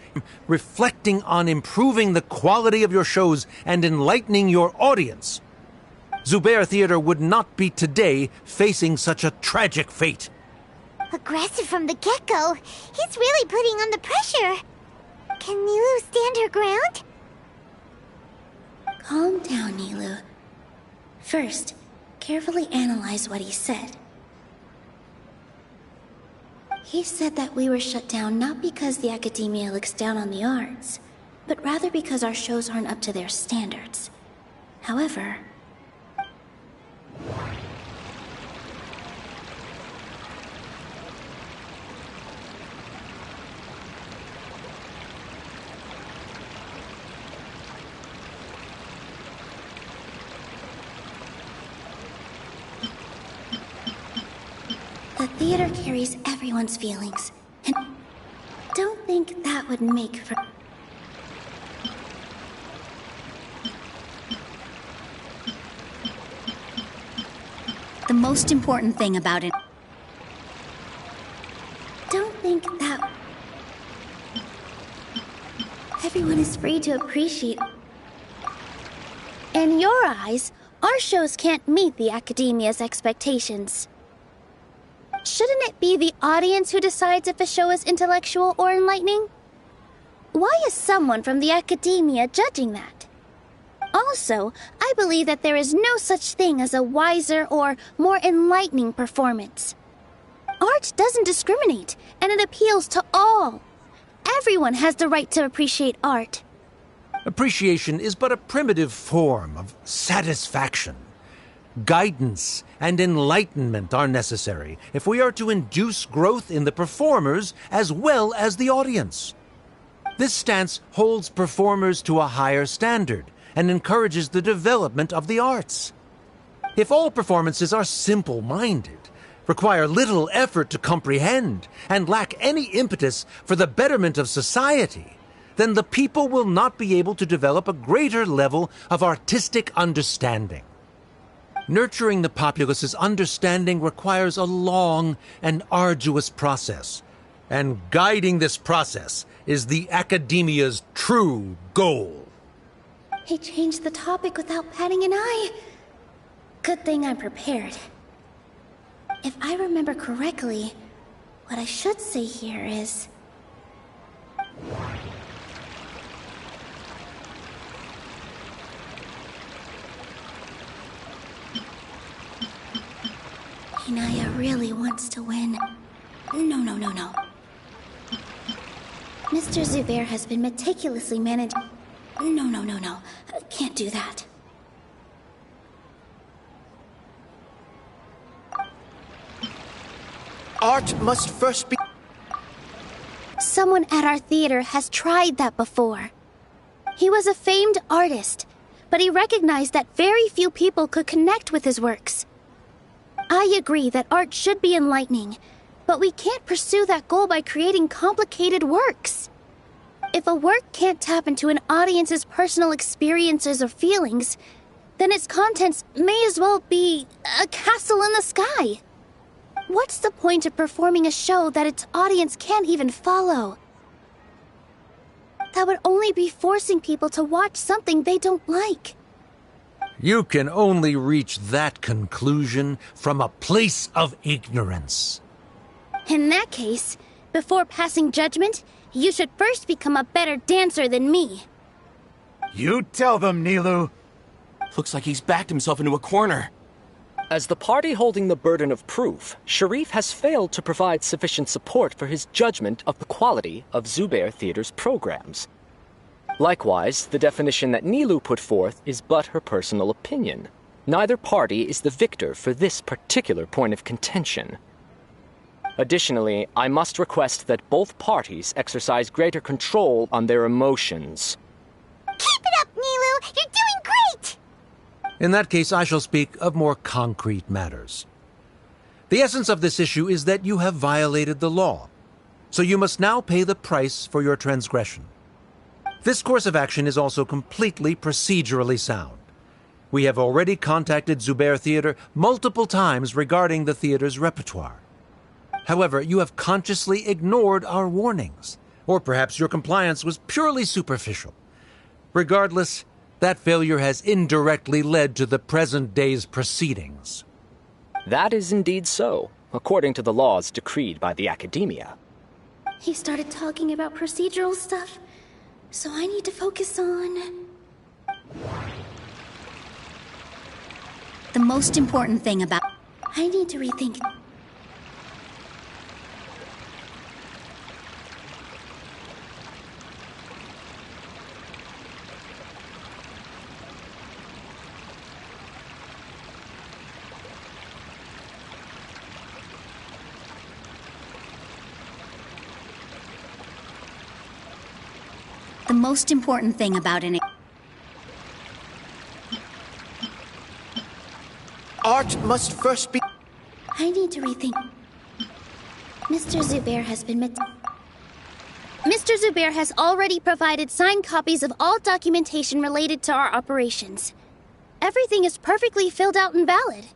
reflecting on improving the quality of your shows and enlightening your audience, Zubair Theater would not be today facing such a tragic fate. Aggressive from the get-go. He's really putting on the pressure. Can Nilou stand her ground? Calm down, Nilou. First, carefully analyze what he said. He said that we were shut down not because the Academia looks down on the arts, but rather because our shows aren't up to their standards. However... the theater carries everyone's feelings, and don't think that would make for... The most important thing about it... Don't think that... Everyone is free to appreciate... In your eyes, our shows can't meet the Academia's expectations. Shouldn't it be the audience who decides if a show is intellectual or enlightening? Why is someone from the Academia judging that? Also, I believe that there is no such thing as a wiser or more enlightening performance. Art doesn't discriminate, and it appeals to all. Everyone has the right to appreciate art. Appreciation is but a primitive form of satisfaction. Guidance and enlightenment are necessary if we are to induce growth in the performers as well as the audience. This stance holds performers to a higher standard and encourages the development of the arts. If all performances are simple-minded, require little effort to comprehend, and lack any impetus for the betterment of society, then the people will not be able to develop a greater level of artistic understanding. Nurturing the populace's understanding requires a long and arduous process, and guiding this process is the Academia's true goal. He changed the topic without batting an eye. Good thing I'm prepared. If I remember correctly, What I should say here is... Inaya really wants to win. No. Mr. Zubair has been meticulously managed. No. Can't do that. Art must first be... Someone at our theater has tried that before. He was a famed artist, but he recognized that very few people could connect with his works. I agree that art should be enlightening, but we can't pursue that goal by creating complicated works. If a work can't tap into an audience's personal experiences or feelings, then its contents may as well be a castle in the sky. What's the point of performing a show that its audience can't even follow? That would only be forcing people to watch something they don't like. You can only reach that conclusion from a place of ignorance. In that case, before passing judgment, you should first become a better dancer than me. You tell them, Nilu. Looks like he's backed himself into a corner. As the party holding the burden of proof, Sharif has failed to provide sufficient support for his judgment of the quality of Zubair Theater's programs. Likewise, the definition that Nilu put forth is but her personal opinion. Neither party is the victor for this particular point of contention. Additionally, I must request that both parties exercise greater control on their emotions. Keep it up, Nilu! You're doing great! In that case, I shall speak of more concrete matters. The essence of this issue is that you have violated the law, so you must now pay the price for your transgression. This course of action is also completely procedurally sound. We have already contacted Zubair Theater multiple times regarding the theater's repertoire. However, you have consciously ignored our warnings, or perhaps your compliance was purely superficial. Regardless, that failure has indirectly led to the present day's proceedings. That is indeed so, according to the laws decreed by the Academia. He started talking about procedural stuff, so I need to focus on... The most important thing about... I need to rethink... The most important thing about an... Art must first be... I need to rethink... Mr. Zubair has been Mr. Zubair has already provided signed copies of all documentation related to our operations. Everything is perfectly filled out and valid.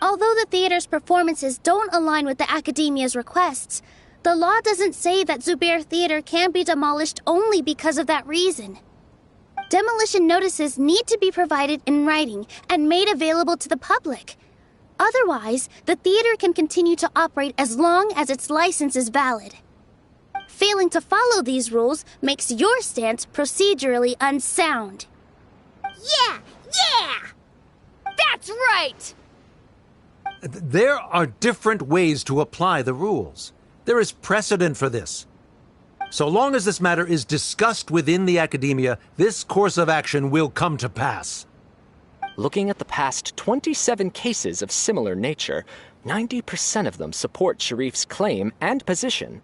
Although the theater's performances don't align with the Academia's requests, the law doesn't say that Zubair Theater can be demolished only because of that reason. Demolition notices need to be provided in writing and made available to the public. Otherwise, the theater can continue to operate as long as its license is valid. Failing to follow these rules makes your stance procedurally unsound. Yeah! That's right! There are different ways to apply the rules. There is precedent for this. So long as this matter is discussed within the Academia, this course of action will come to pass. Looking at the past 27 cases of similar nature, 90% of them support Sharif's claim and position.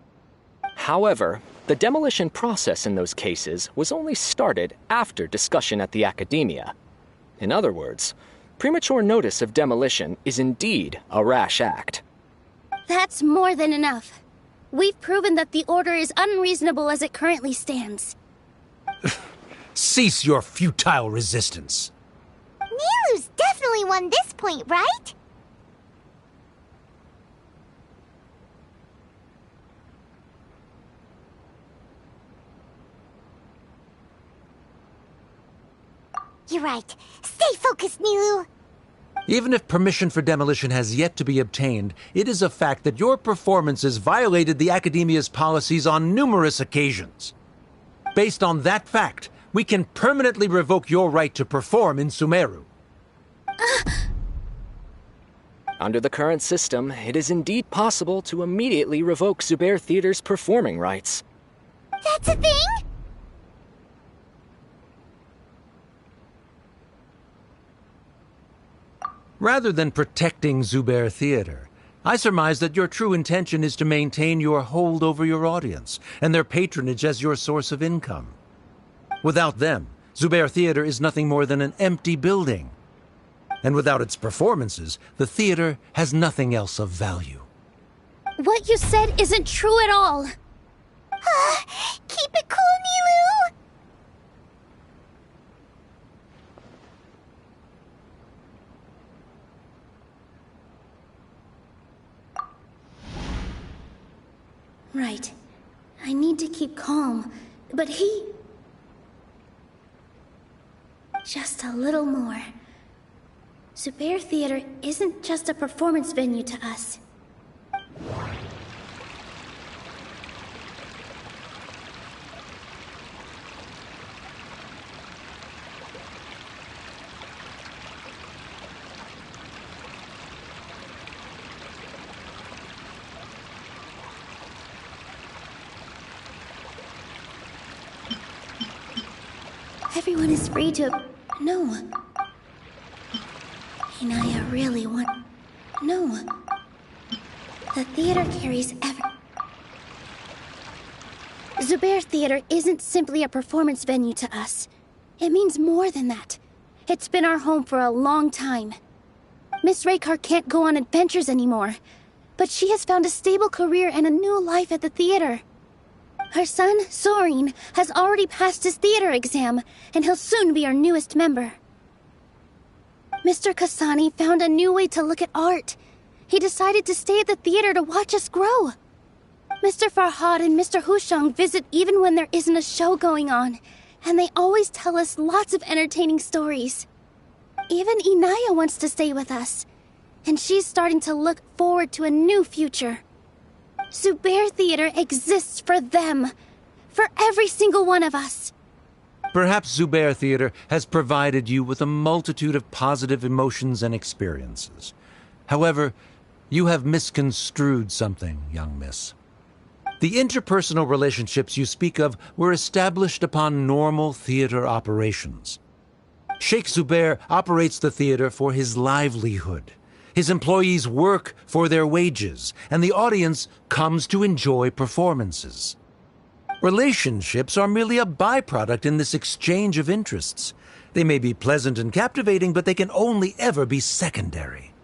However, the demolition process in those cases was only started after discussion at the Academia. In other words, premature notice of demolition is indeed a rash act. That's more than enough. We've proven that the order is unreasonable as it currently stands. Cease your futile resistance. Nilu's definitely won this point, right? You're right. Stay focused, Nilu. Even if permission for demolition has yet to be obtained, it is a fact that your performances violated the Academia's policies on numerous occasions. Based on that fact, we can permanently revoke your right to perform in Sumeru. Under the current system, it is indeed possible to immediately revoke Zubair Theater's performing rights. That's a thing? Rather than protecting Zubair Theater, I surmise that your true intention is to maintain your hold over your audience and their patronage as your source of income. Without them, Zubair Theater is nothing more than an empty building. And without its performances, the theater has nothing else of value. What you said isn't true at all. Keep it cool, Nilou! Right. I need to keep calm, but he... Just a little more. Zubair Theater isn't just a performance venue to us. Everyone is free to... No. Inaya really want... No. The theater carries Zubair Theater isn't simply a performance venue to us. It means more than that. It's been our home for a long time. Miss Raykar can't go on adventures anymore, but she has found a stable career and a new life at the theater. Her son, Sorin, has already passed his theater exam, and he'll soon be our newest member. Mr. Kasani found a new way to look at art. He decided to stay at the theater to watch us grow. Mr. Farhad and Mr. Hushang visit even when there isn't a show going on, and they always tell us lots of entertaining stories. Even Inaya wants to stay with us, and she's starting to look forward to a new future. Zubair Theater exists for them. For every single one of us. Perhaps Zubair Theater has provided you with a multitude of positive emotions and experiences. However, you have misconstrued something, young miss. The interpersonal relationships you speak of were established upon normal theater operations. Sheikh Zubair operates the theater for his livelihood. His employees work for their wages, and the audience comes to enjoy performances. Relationships are merely a byproduct in this exchange of interests. They may be pleasant and captivating, but they can only ever be secondary.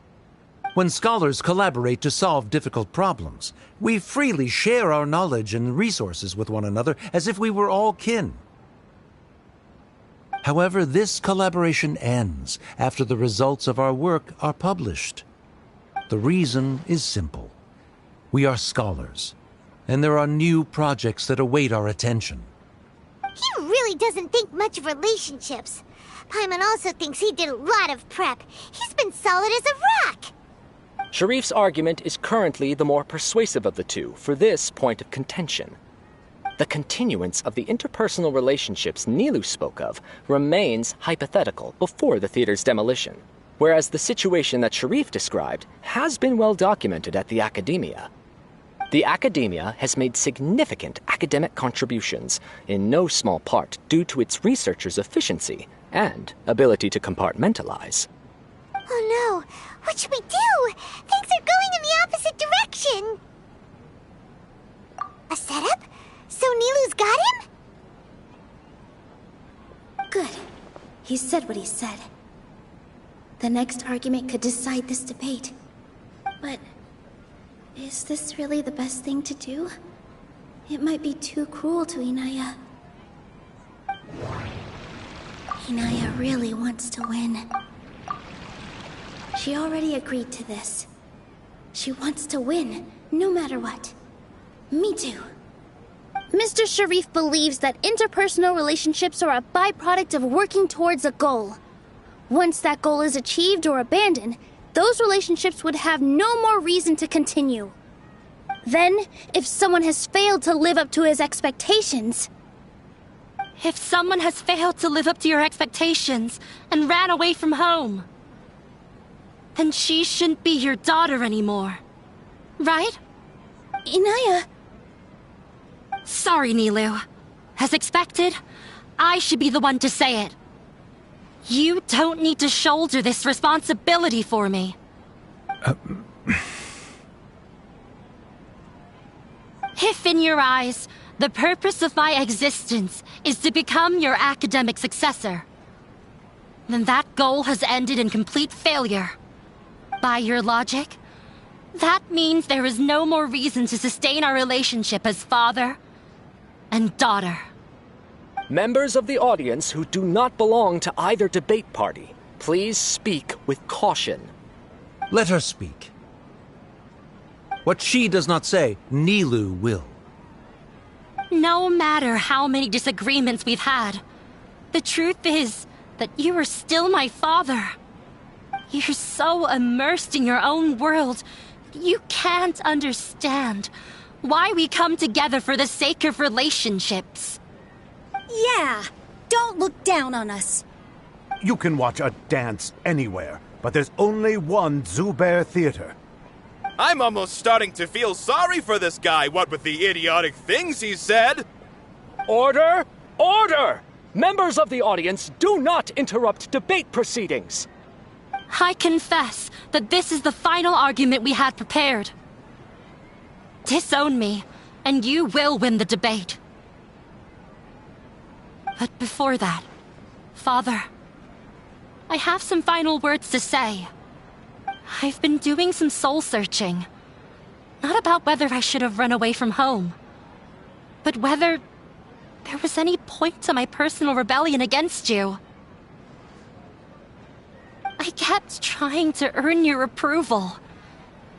When scholars collaborate to solve difficult problems, we freely share our knowledge and resources with one another as if we were all kin. However, this collaboration ends after the results of our work are published. The reason is simple. We are scholars, and there are new projects that await our attention. He really doesn't think much of relationships. Paimon also thinks he did a lot of prep. He's been solid as a rock. Sharif's argument is currently the more persuasive of the two for this point of contention. The continuance of the interpersonal relationships Nilou spoke of remains hypothetical before the theater's demolition, whereas the situation that Sharif described has been well documented at the Academia. The Academia has made significant academic contributions, in no small part due to its researchers' efficiency and ability to compartmentalize. Oh no, what should we do? Things are going in the opposite direction. A setup? So Nilou's got him? Good. He said what he said. The next argument could decide this debate. But... is this really the best thing to do? It might be too cruel to Inaya. Inaya really wants to win. She already agreed to this. She wants to win, no matter what. Me too. Mr. Sharif believes that interpersonal relationships are a byproduct of working towards a goal. Once that goal is achieved or abandoned, those relationships would have no more reason to continue. Then, if someone has failed to live up to his expectations... If someone has failed to live up to your expectations and ran away from home, then she shouldn't be your daughter anymore. Right? Inaya... Sorry, Nilou. As expected, I should be the one to say it. You don't need to shoulder this responsibility for me. If in your eyes, the purpose of my existence is to become your academic successor, then that goal has ended in complete failure. By your logic, that means there is no more reason to sustain our relationship as father and daughter. Members of the audience who do not belong to either debate party, please speak with caution. Let her speak. What she does not say, Nilou will. No matter how many disagreements we've had, the truth is that you are still my father. You're so immersed in your own world, you can't understand why we come together for the sake of relationships. Yeah, don't look down on us. You can watch a dance anywhere, but there's only one Zubair Theater. I'm almost starting to feel sorry for this guy, what with the idiotic things he said. Order! Order! Members of the audience, do not interrupt debate proceedings. I confess that this is the final argument we had prepared. Disown me, and you will win the debate. But before that, Father, I have some final words to say. I've been doing some soul-searching. Not about whether I should have run away from home, but whether there was any point to my personal rebellion against you. I kept trying to earn your approval,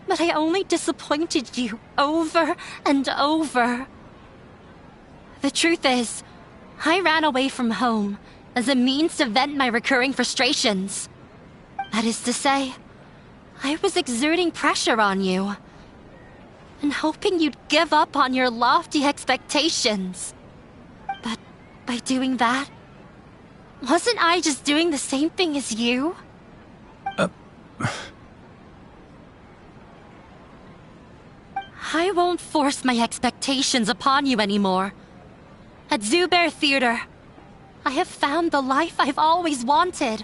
but I only disappointed you over and over. The truth is, I ran away from home as a means to vent my recurring frustrations. That is to say, I was exerting pressure on you, and hoping you'd give up on your lofty expectations. But by doing that, wasn't I just doing the same thing as you? I won't force my expectations upon you anymore. At Zubair Theater, I have found the life I've always wanted.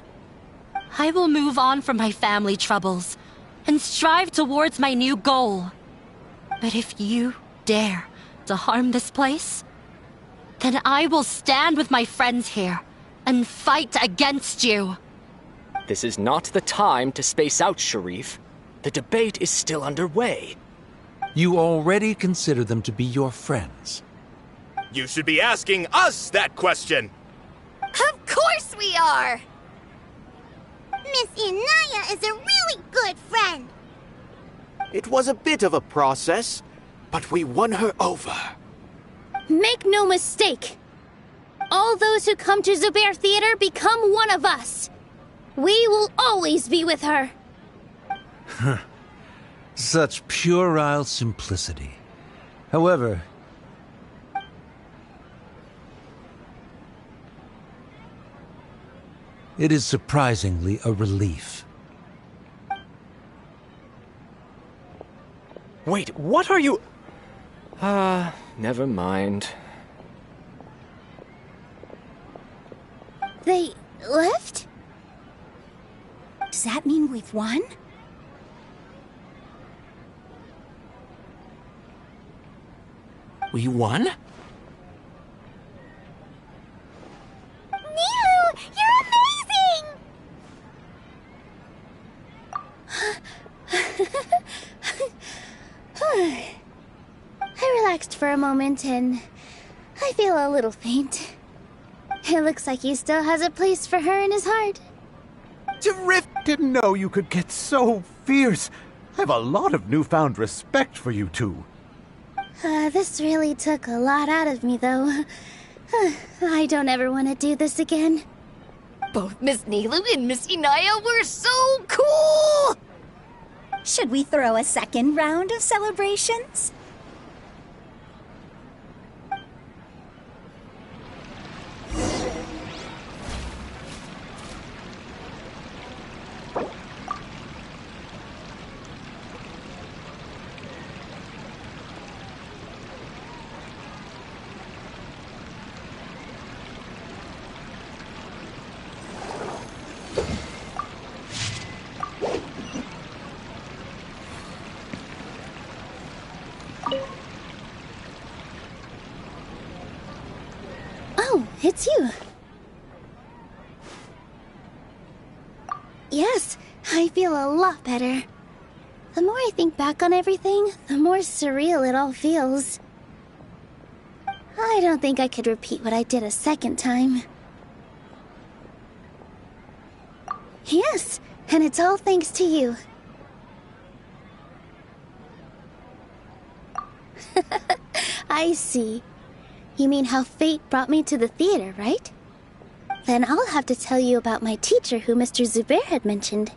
I will move on from my family troubles and strive towards my new goal. But if you dare to harm this place, then I will stand with my friends here and fight against you. This is not the time to space out, Sharif. The debate is still underway. You already consider them to be your friends. You should be asking us that question. Of course we are! Miss Inaya is a really good friend. It was a bit of a process, but we won her over. Make no mistake. All those who come to Zubair Theater become one of us. We will always be with her. Such puerile simplicity. However, it is surprisingly a relief. Wait, what are you... never mind. They left? Does that mean we've won? We won? Nilou, you're amazing! I relaxed for a moment and I feel a little faint. It looks like he still has a place for her in his heart. Terrific! Didn't know you could get so fierce. I have a lot of newfound respect for you two. This really took a lot out of me, though. I don't ever want to do this again. Both Miss Nilu and Miss Inaya were so cool! Should we throw a second round of celebrations? Oh, it's you. Yes, I feel a lot better. The more I think back on everything, the more surreal it all feels. I don't think I could repeat what I did a second time. Yes, and it's all thanks to you. I see. You mean how fate brought me to the theater, right? Then I'll have to tell you about my teacher who Mr. Zubair had mentioned.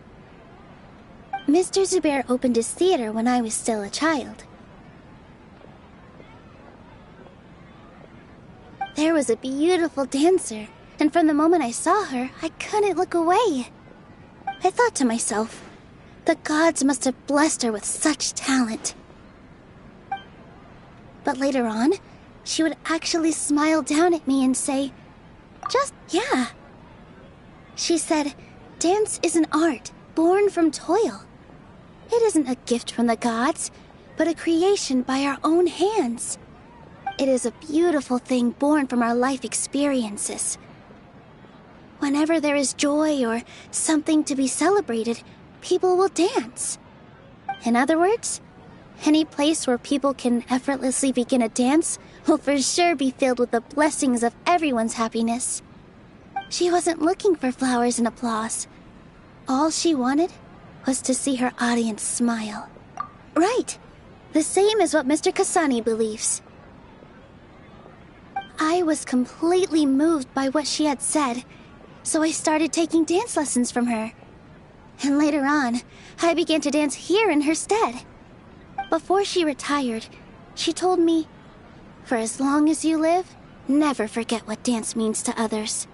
Mr. Zubair opened his theater when I was still a child. There was a beautiful dancer, and from the moment I saw her, I couldn't look away. I thought to myself, the gods must have blessed her with such talent. But later on, she would actually smile down at me and say, yeah. She said, dance is an art born from toil. It isn't a gift from the gods, but a creation by our own hands. It is a beautiful thing born from our life experiences. Whenever there is joy or something to be celebrated, people will dance. In other words, any place where people can effortlessly begin a dance will for sure be filled with the blessings of everyone's happiness. She wasn't looking for flowers and applause. All she wanted was to see her audience smile. Right. The same as what Mr. Kasani believes. I was completely moved by what she had said, so I started taking dance lessons from her. And later on, I began to dance here in her stead. Before she retired, she told me, for as long as you live, never forget what dance means to others.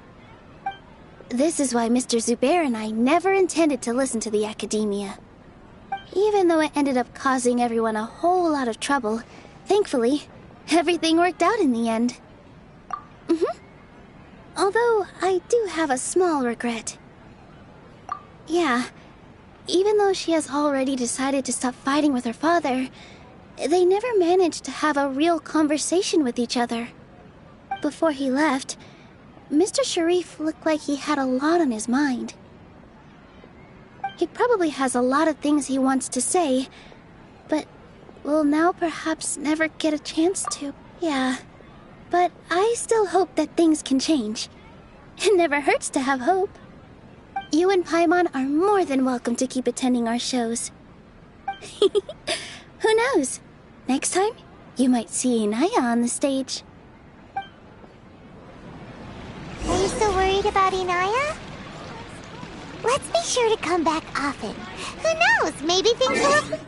This is why Mr. Zubair and I never intended to listen to the academia. Even though it ended up causing everyone a whole lot of trouble, thankfully, everything worked out in the end. Although, I do have a small regret. Yeah, even though she has already decided to stop fighting with her father, they never managed to have a real conversation with each other. Before he left, Mr. Sharif looked like he had a lot on his mind. He probably has a lot of things he wants to say, but will now perhaps never get a chance to. Yeah, but I still hope that things can change. It never hurts to have hope. You and Paimon are more than welcome to keep attending our shows. Who knows? Next time, you might see Inaya on the stage. Are you still worried about Inaya? Let's be sure to come back often. Who knows? Maybe things will...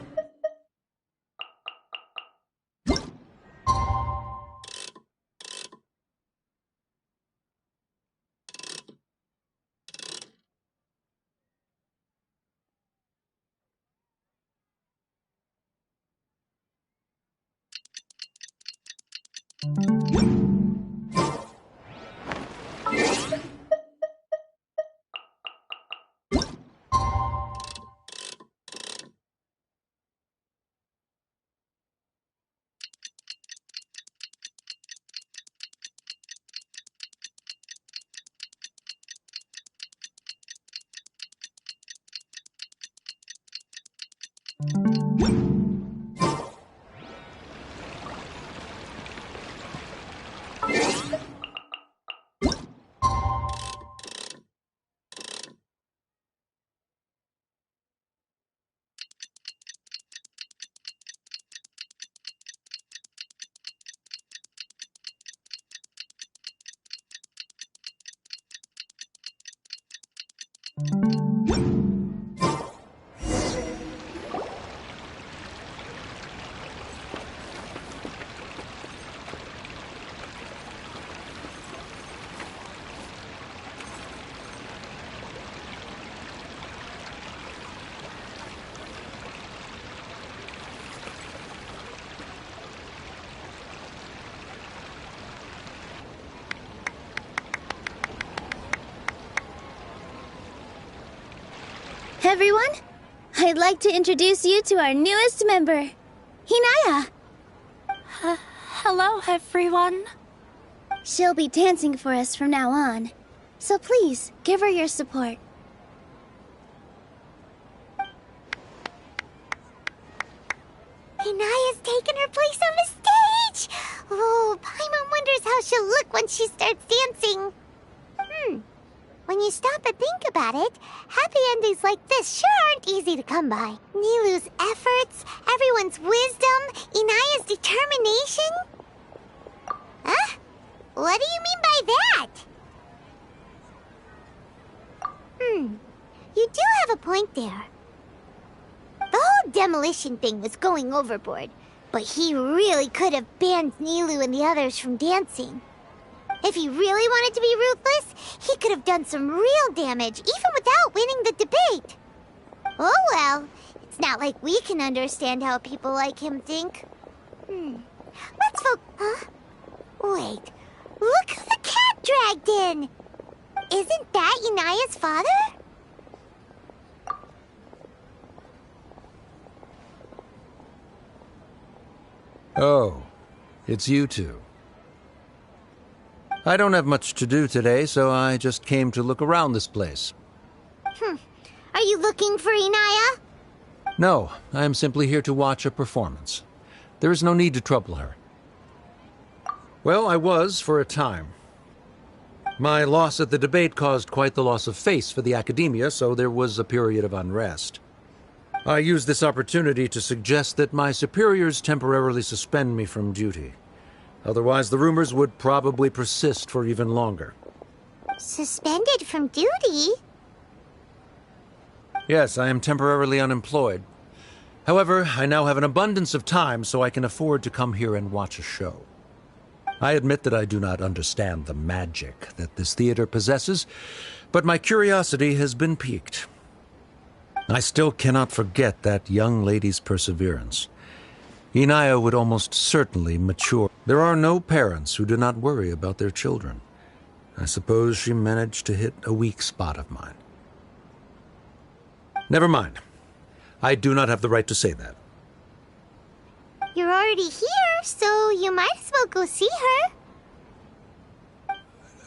Everyone, I'd like to introduce you to our newest member, Hinaya. Hello, everyone. She'll be dancing for us from now on, so please give her your support. Hinaya's taken her place on the stage! Oh, Paimon wonders how she'll look when she starts dancing. When you stop and think about it, happy endings like this sure aren't easy to come by. Nilou's efforts, everyone's wisdom, Inaya's determination. Huh? What do you mean by that? You do have a point there. The whole demolition thing was going overboard, but he really could have banned Nilou and the others from dancing. If he really wanted to be ruthless, he could have done some real damage, even without winning the debate. Oh well, it's not like we can understand how people like him think. Let's Huh? Wait, look who the cat dragged in! Isn't that Inaya's father? Oh, it's you two. I don't have much to do today, so I just came to look around this place. Are you looking for Inaya? No, I am simply here to watch a performance. There is no need to trouble her. Well, I was for a time. My loss at the debate caused quite the loss of face for the academia, so there was a period of unrest. I used this opportunity to suggest that my superiors temporarily suspend me from duty. Otherwise, the rumors would probably persist for even longer. Suspended from duty? Yes, I am temporarily unemployed. However, I now have an abundance of time, so I can afford to come here and watch a show. I admit that I do not understand the magic that this theater possesses, but my curiosity has been piqued. I still cannot forget that young lady's perseverance. Inaya would almost certainly mature. There are no parents who do not worry about their children. I suppose she managed to hit a weak spot of mine. Never mind. I do not have the right to say that. You're already here, so you might as well go see her.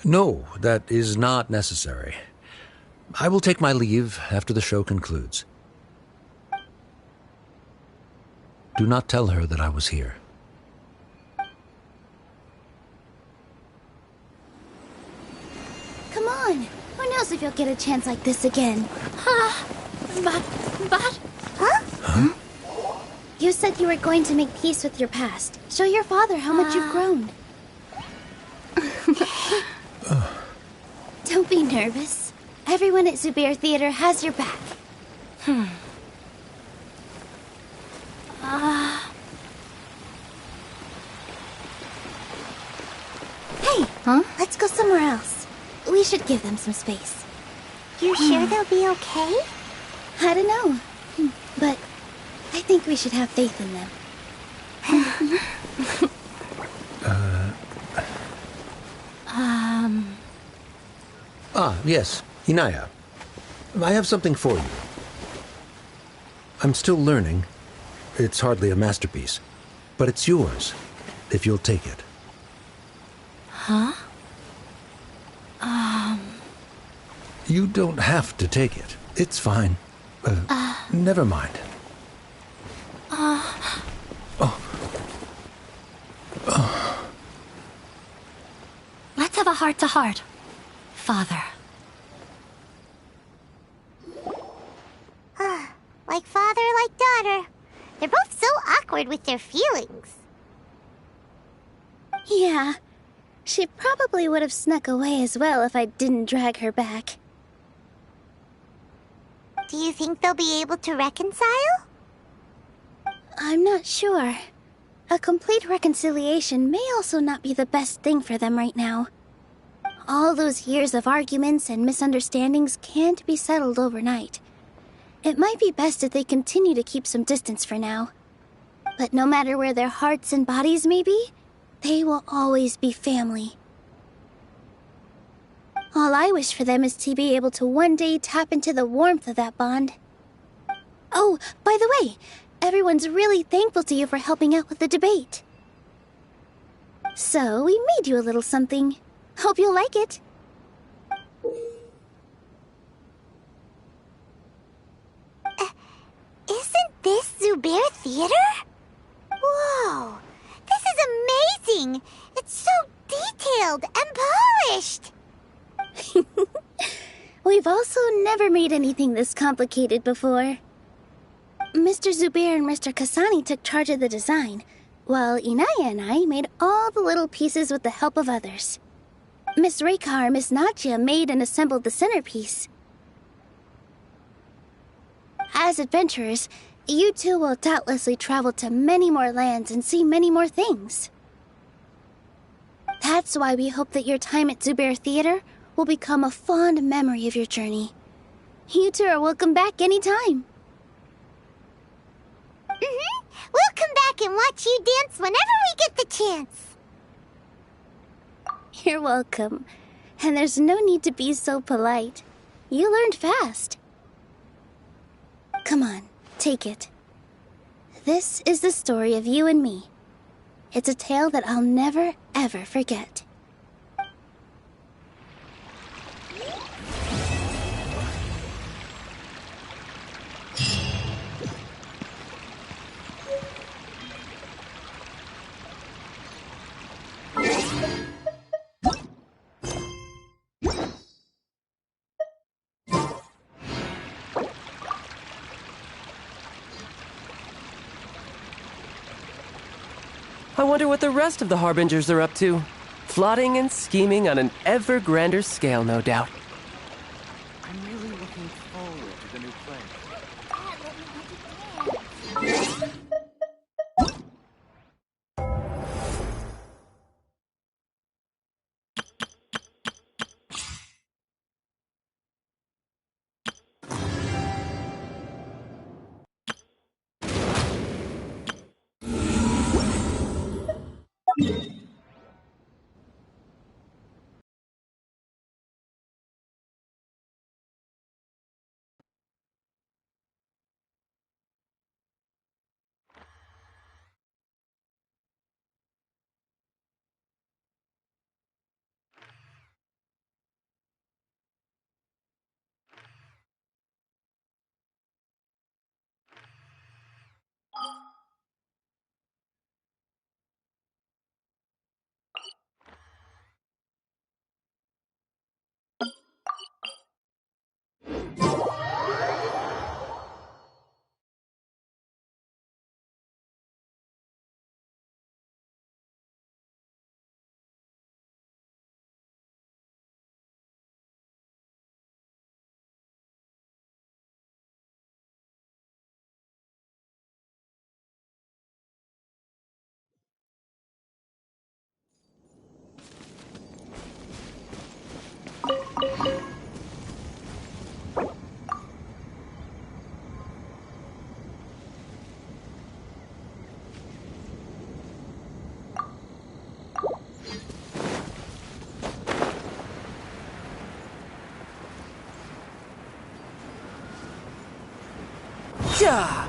No, that is not necessary. I will take my leave after the show concludes. Do not tell her that I was here. Come on. Who knows if you'll get a chance like this again? But... Huh? You said you were going to make peace with your past. Show your father how much you've grown. Don't be nervous. Everyone at Zubair Theater has your back. Hey, let's go somewhere else. We should give them some space. You sure they'll be okay? I don't know, but I think we should have faith in them. Yes, Inaya. I have something for you. I'm still learning. It's hardly a masterpiece, but it's yours, if you'll take it. Huh? You don't have to take it. It's fine. Never mind. Let's have a heart-to-heart, Father. Like father, like daughter. They're both so awkward with their feelings. Yeah, she probably would have snuck away as well if I didn't drag her back. Do you think they'll be able to reconcile? I'm not sure. A complete reconciliation may also not be the best thing for them right now. All those years of arguments and misunderstandings can't be settled overnight. It might be best if they continue to keep some distance for now. But no matter where their hearts and bodies may be, they will always be family. All I wish for them is to be able to one day tap into the warmth of that bond Oh, by the way, everyone's really thankful to you for helping out with the debate. So, we made you a little something. Hope you'll like it. Isn't this Zubair Theater? Whoa! This is amazing! It's so detailed and polished! We've also never made anything this complicated before. Mr. Zubair and Mr. Kasani took charge of the design, while Inaya and I made all the little pieces with the help of others. Miss Reikar and Miss Nadia made and assembled the centerpiece. As adventurers, you two will doubtlessly travel to many more lands and see many more things. That's why we hope that your time at Zubair Theater will become a fond memory of your journey. You two are welcome back anytime. We'll come back and watch you dance whenever we get the chance. You're welcome. And there's no need to be so polite. You learned fast. Come on, take it. This is the story of you and me. It's a tale that I'll never, ever forget. I wonder what the rest of the Harbingers are up to. Plotting and scheming on an ever grander scale, no doubt. I'm really looking forward to the new play. Yeah!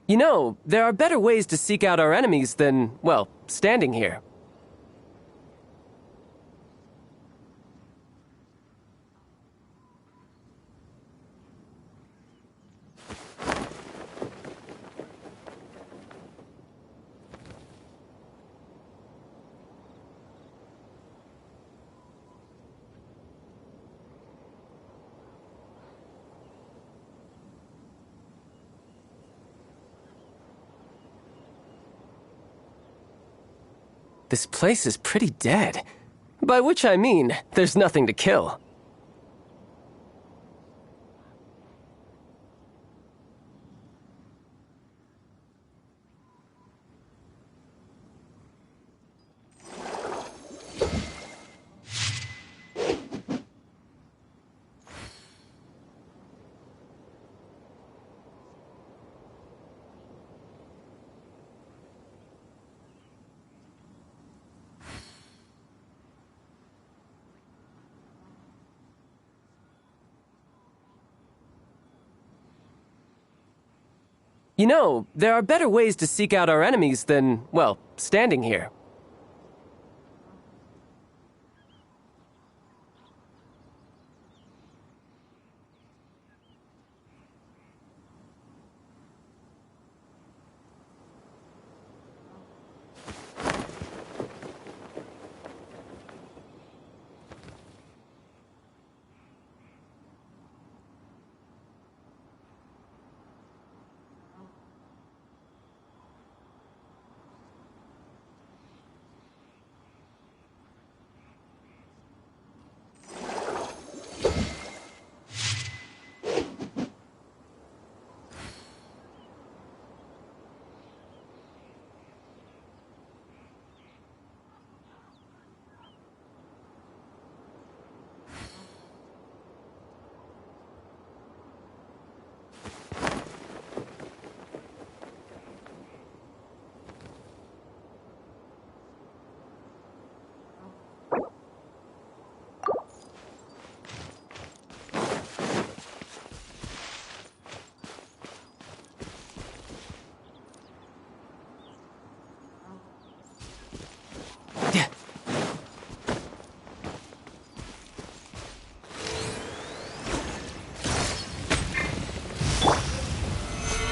You know, there are better ways to seek out our enemies than, well, standing here. This place is pretty dead. By which I mean, there's nothing to kill. You know, there are better ways to seek out our enemies than, well, standing here.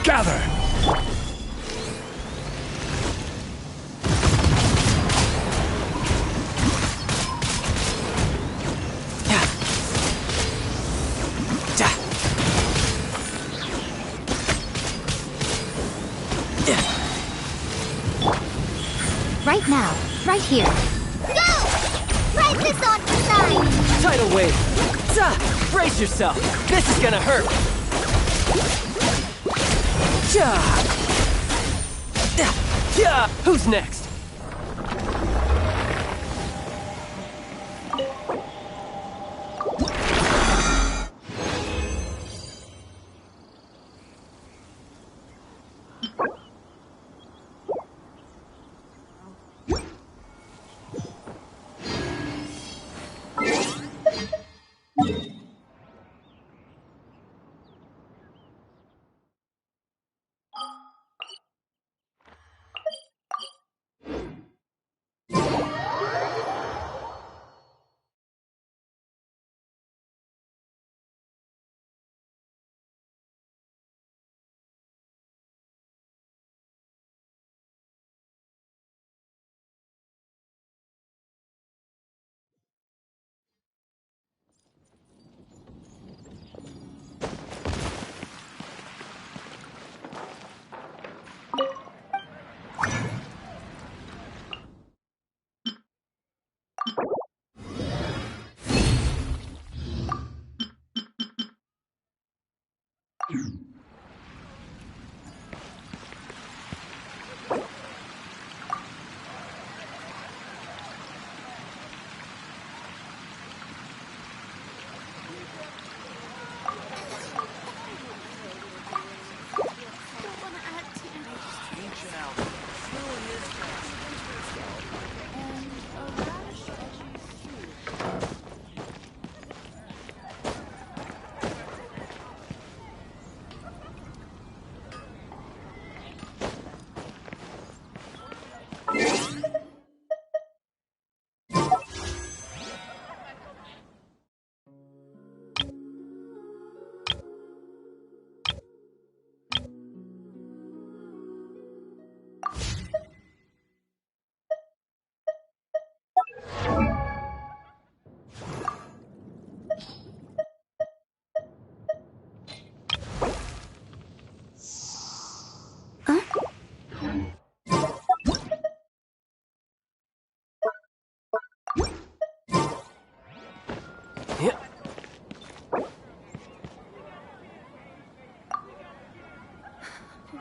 Gather! Right now, right here. Go! Ride this on for size! Tidal wave! Brace yourself! This is gonna hurt! Who's next?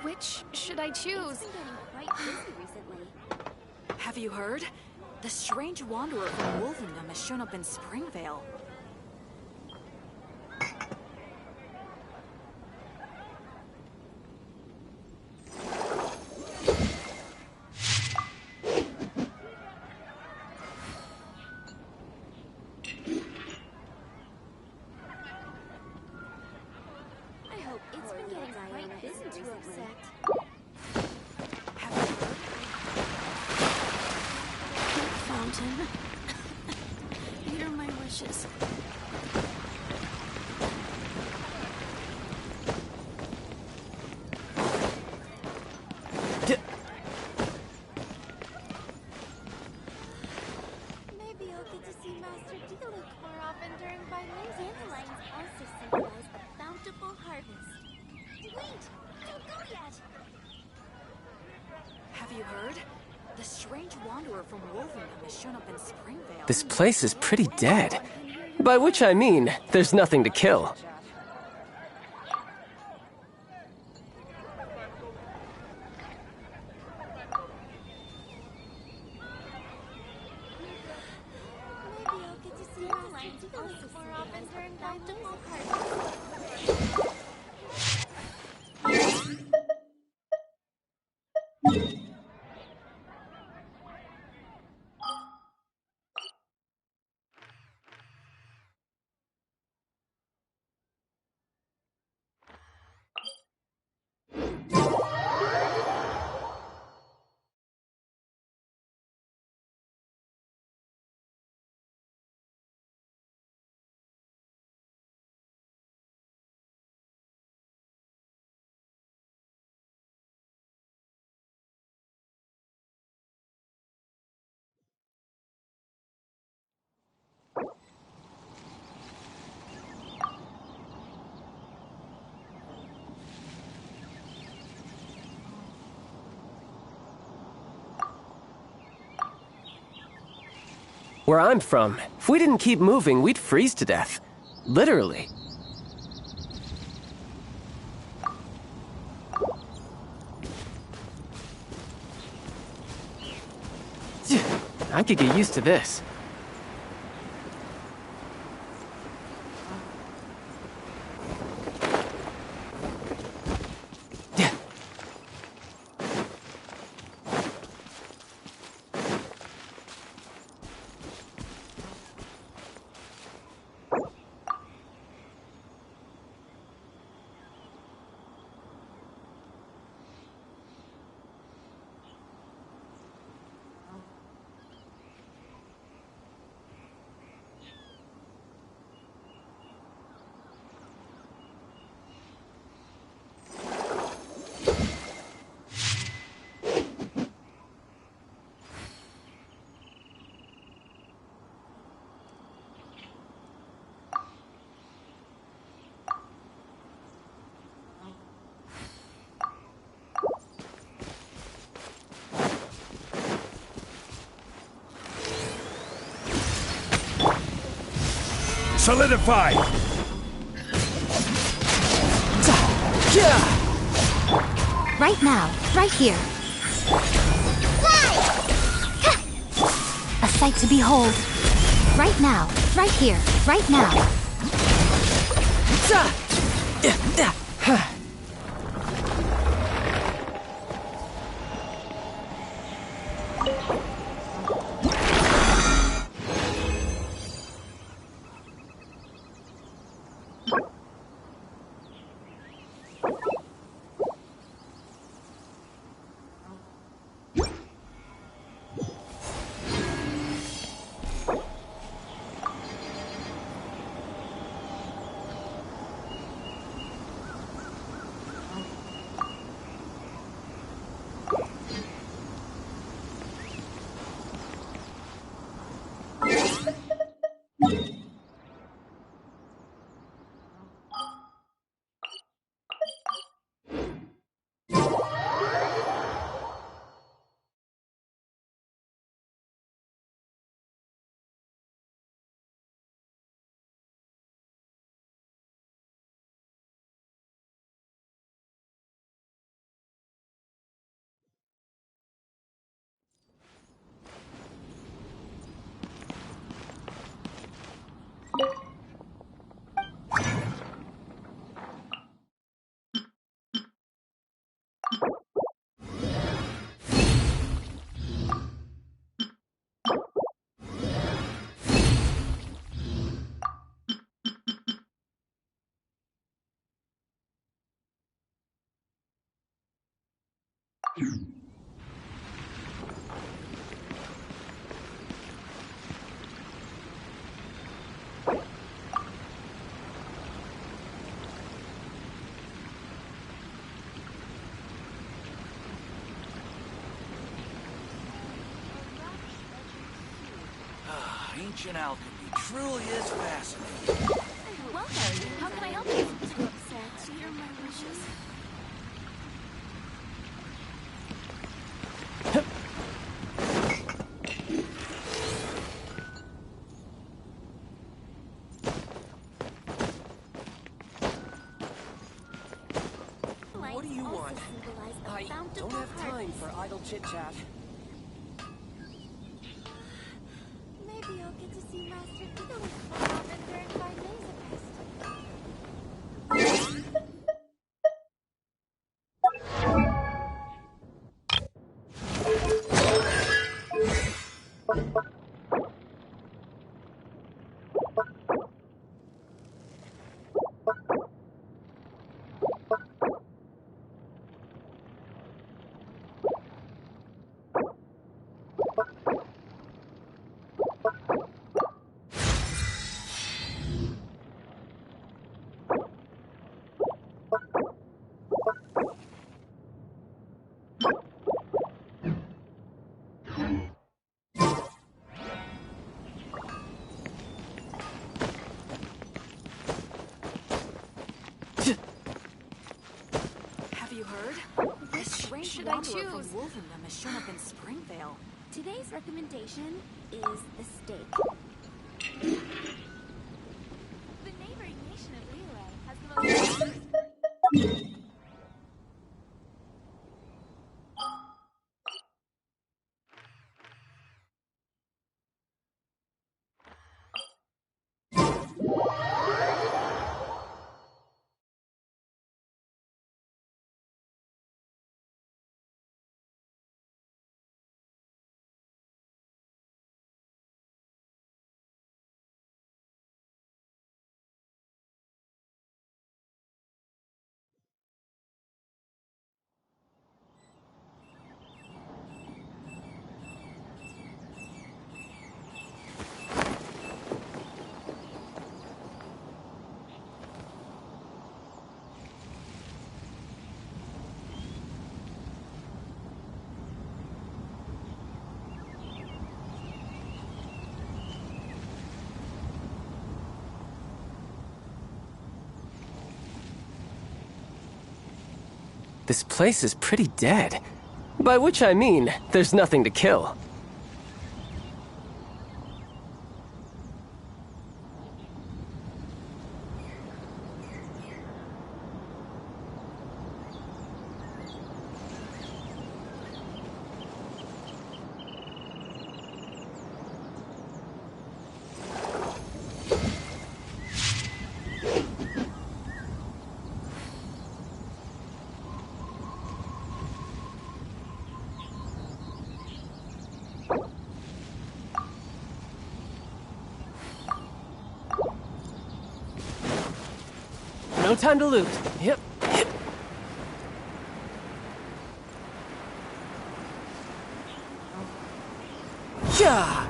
Which should I choose? Have you heard? The strange wanderer from Wolvendom has shown up in Springvale. I hope it's been getting quite busy recently. Listen. Hear my wishes. Maybe I'll get to see Master Diluc more often during Bailing. Dandelions also symbolize a bountiful harvest. Wait! Don't go yet! Have you heard? The strange wanderer from Wolvendom has shown up in Springvale. This place is pretty dead. By which I mean, there's nothing to kill. Maybe I'll get to see Master Diluc more often during bountiful harvest. Where I'm from, if we didn't keep moving, we'd freeze to death. Literally. I could get used to this. Solidify! Right now, right here. A sight to behold. Right now, right here, right now. Ancient alchemy truly is fascinating. Welcome. How can I help you? Too upset to hear my wishes. What do you want? I don't have time for idle chit-chat. Maybe I'll get to see Master Italy more often during 5 days of rest. Have you heard? This strange should I wanderer from choose? Wolvendom has shown up in Springvale. Today's recommendation is the steak. The neighboring nation of Liyue has the most... This place is pretty dead. By which I mean, there's nothing to kill. No time to loot. Yep. Yeah.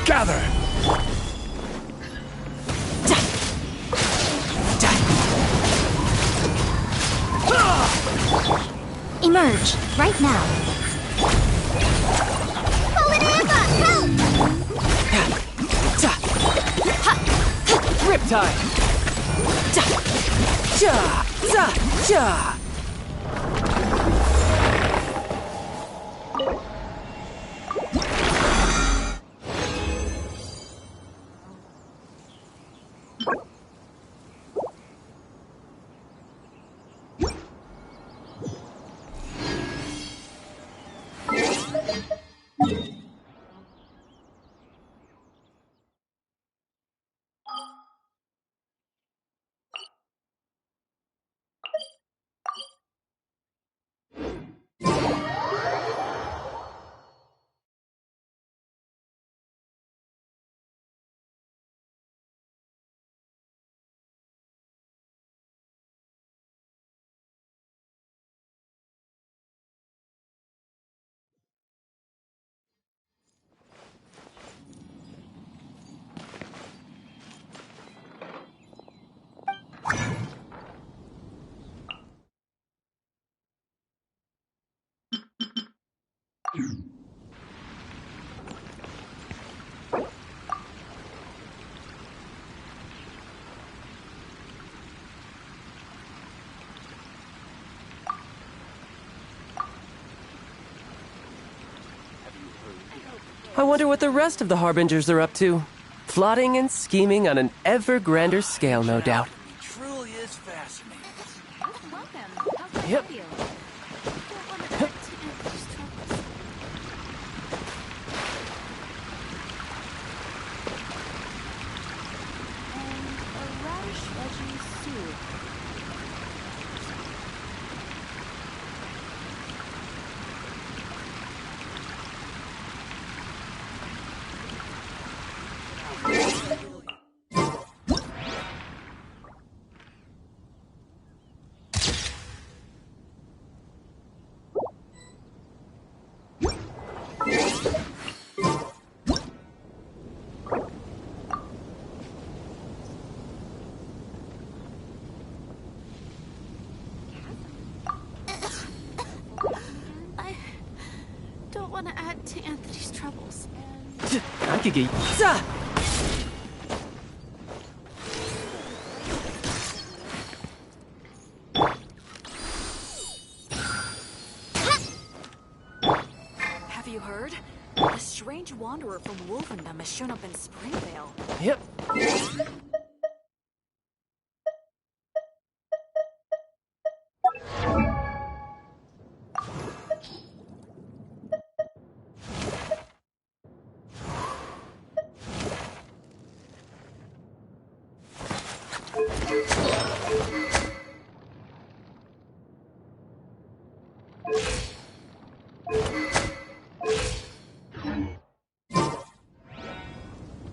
Gather! Emerge, right now. Riptide! Ja! Za! Ja! I wonder what the rest of the Harbingers are up to. Plotting and scheming on an ever grander scale, no doubt. It truly is fascinating. Welcome. How can I Yep. help you? Don't want to add to Anthony's troubles. And a radish veggie soup. I don't want to add to Anthony's troubles. I could get... Have you heard? A strange wanderer from Wolvendom has shown up in Springvale. Yep.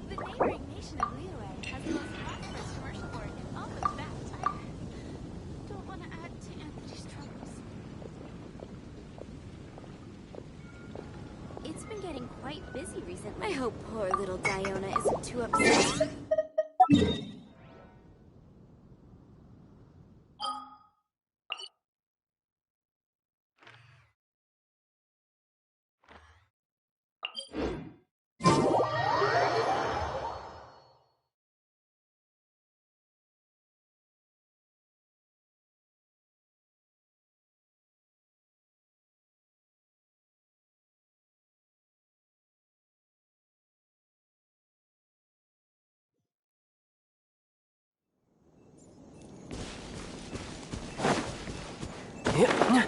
The neighboring nation of Liyue has the most prosperous commercial port in all of that. I don't want to add to Anthony's troubles. It's been getting quite busy recently. I hope poor little Diona isn't too upset. Yep.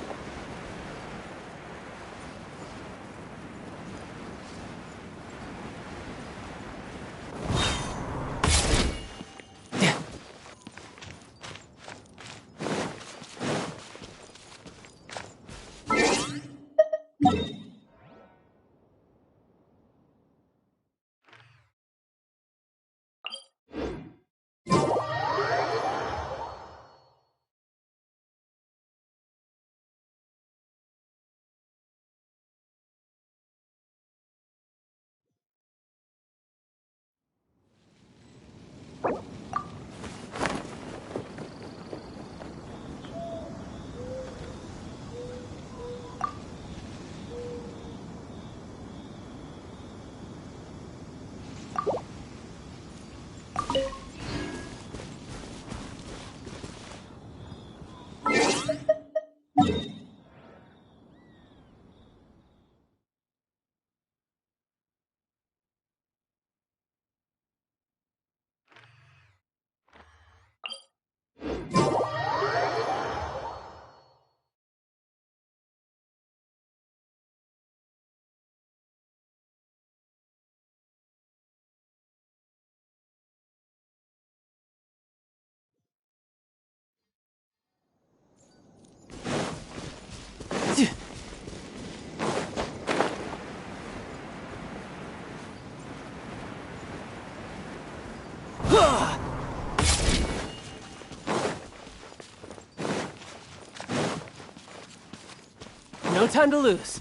No time to lose.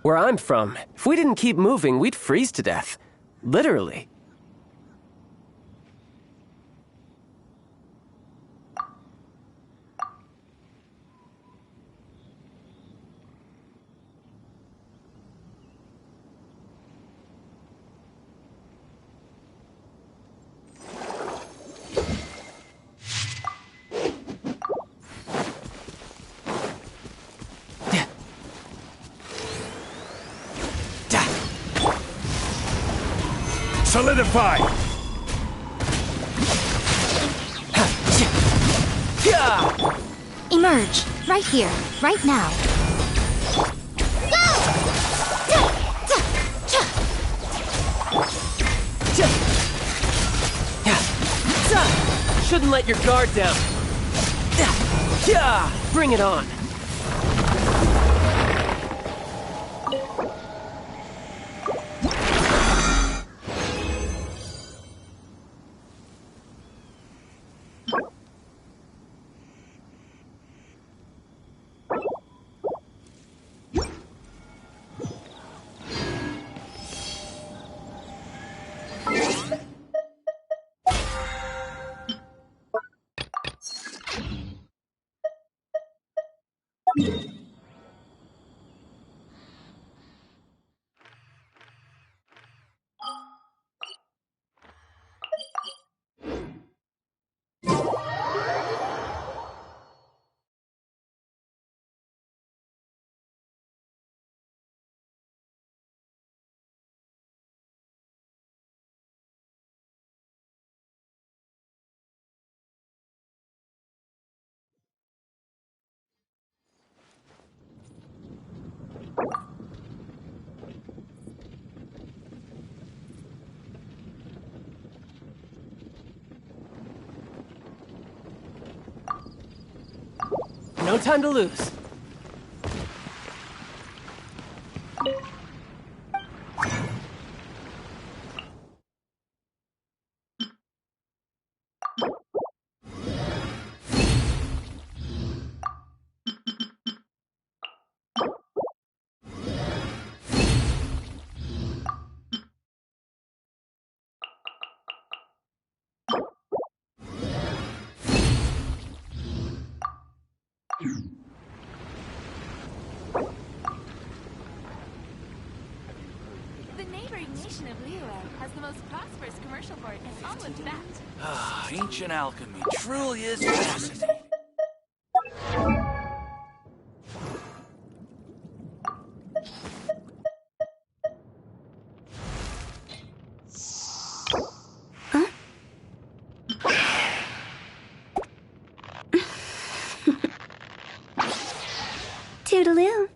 Where I'm from, if we didn't keep moving, we'd freeze to death. Literally. Solidify! Emerge! Right here, right now. Shouldn't let your guard down. Bring it on. No time to lose. The neighboring nation of Liyue has the most prosperous commercial port in all of that. Ah, ancient alchemy truly is fascinating. Toodaloo.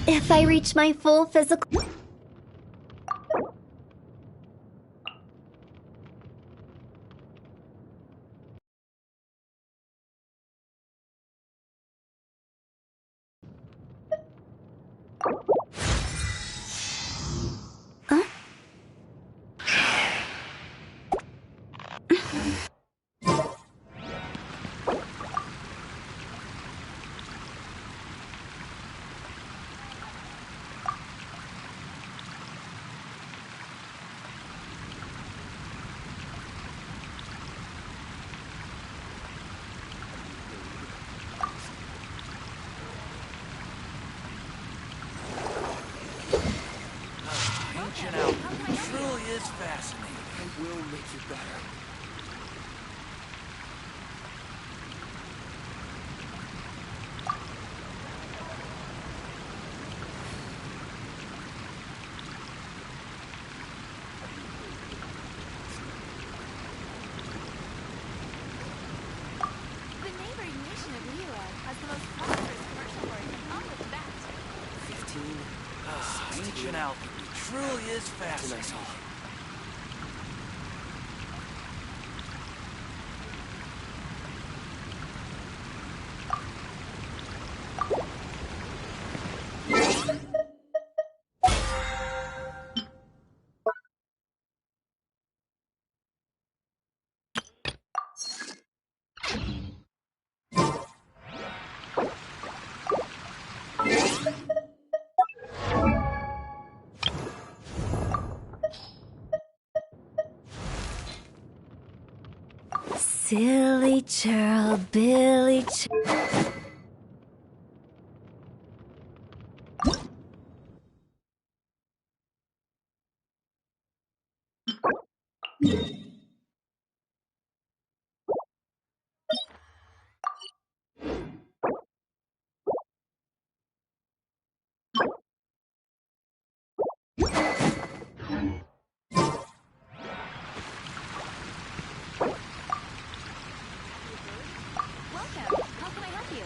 If I reach my full physical... Ancient alchemy truly is fascinating. I will make you better. alchemy truly is fascinating. Silly churl, Billy churl. Welcome. How can I help you?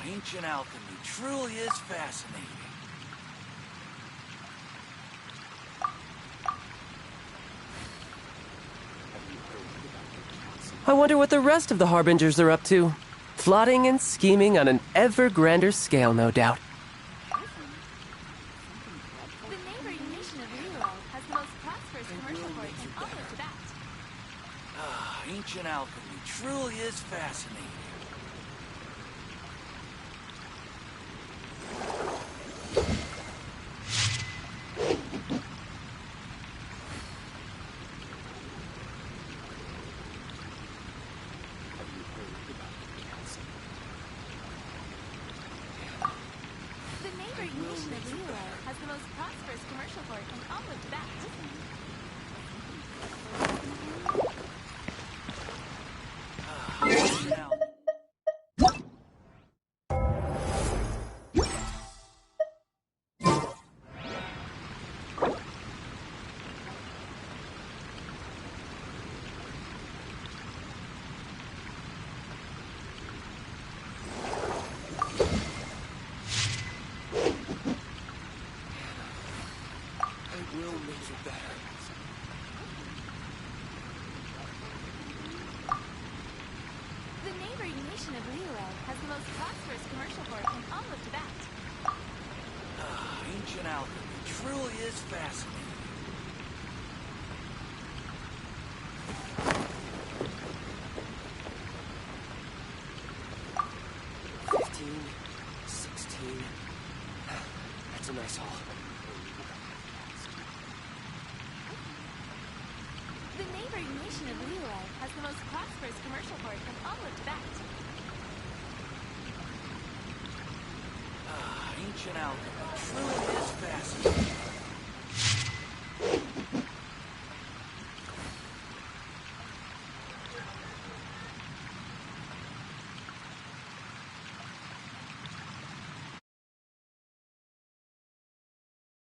Ancient alchemy truly is fascinating. I wonder what the rest of the Harbingers are up to. Plotting and scheming on an ever grander scale, no doubt. The neighboring nation of Liyue has the most prosperous commercial port in all of Tibet. Ancient alchemy truly is fascinating. The neighboring nation of Liyue has the most prosperous commercial port in all of Tibet. Ancient alchemy. Will make it better. The neighboring nation of Liyue has the most prosperous commercial port in all of Tibet. Ancient alchemy truly is fascinating. 15, 16. That's a nice haul. The neighboring nation of Liyue has the most prosperous commercial port in all of Tibet. Ancient alchemy truly is fascinating.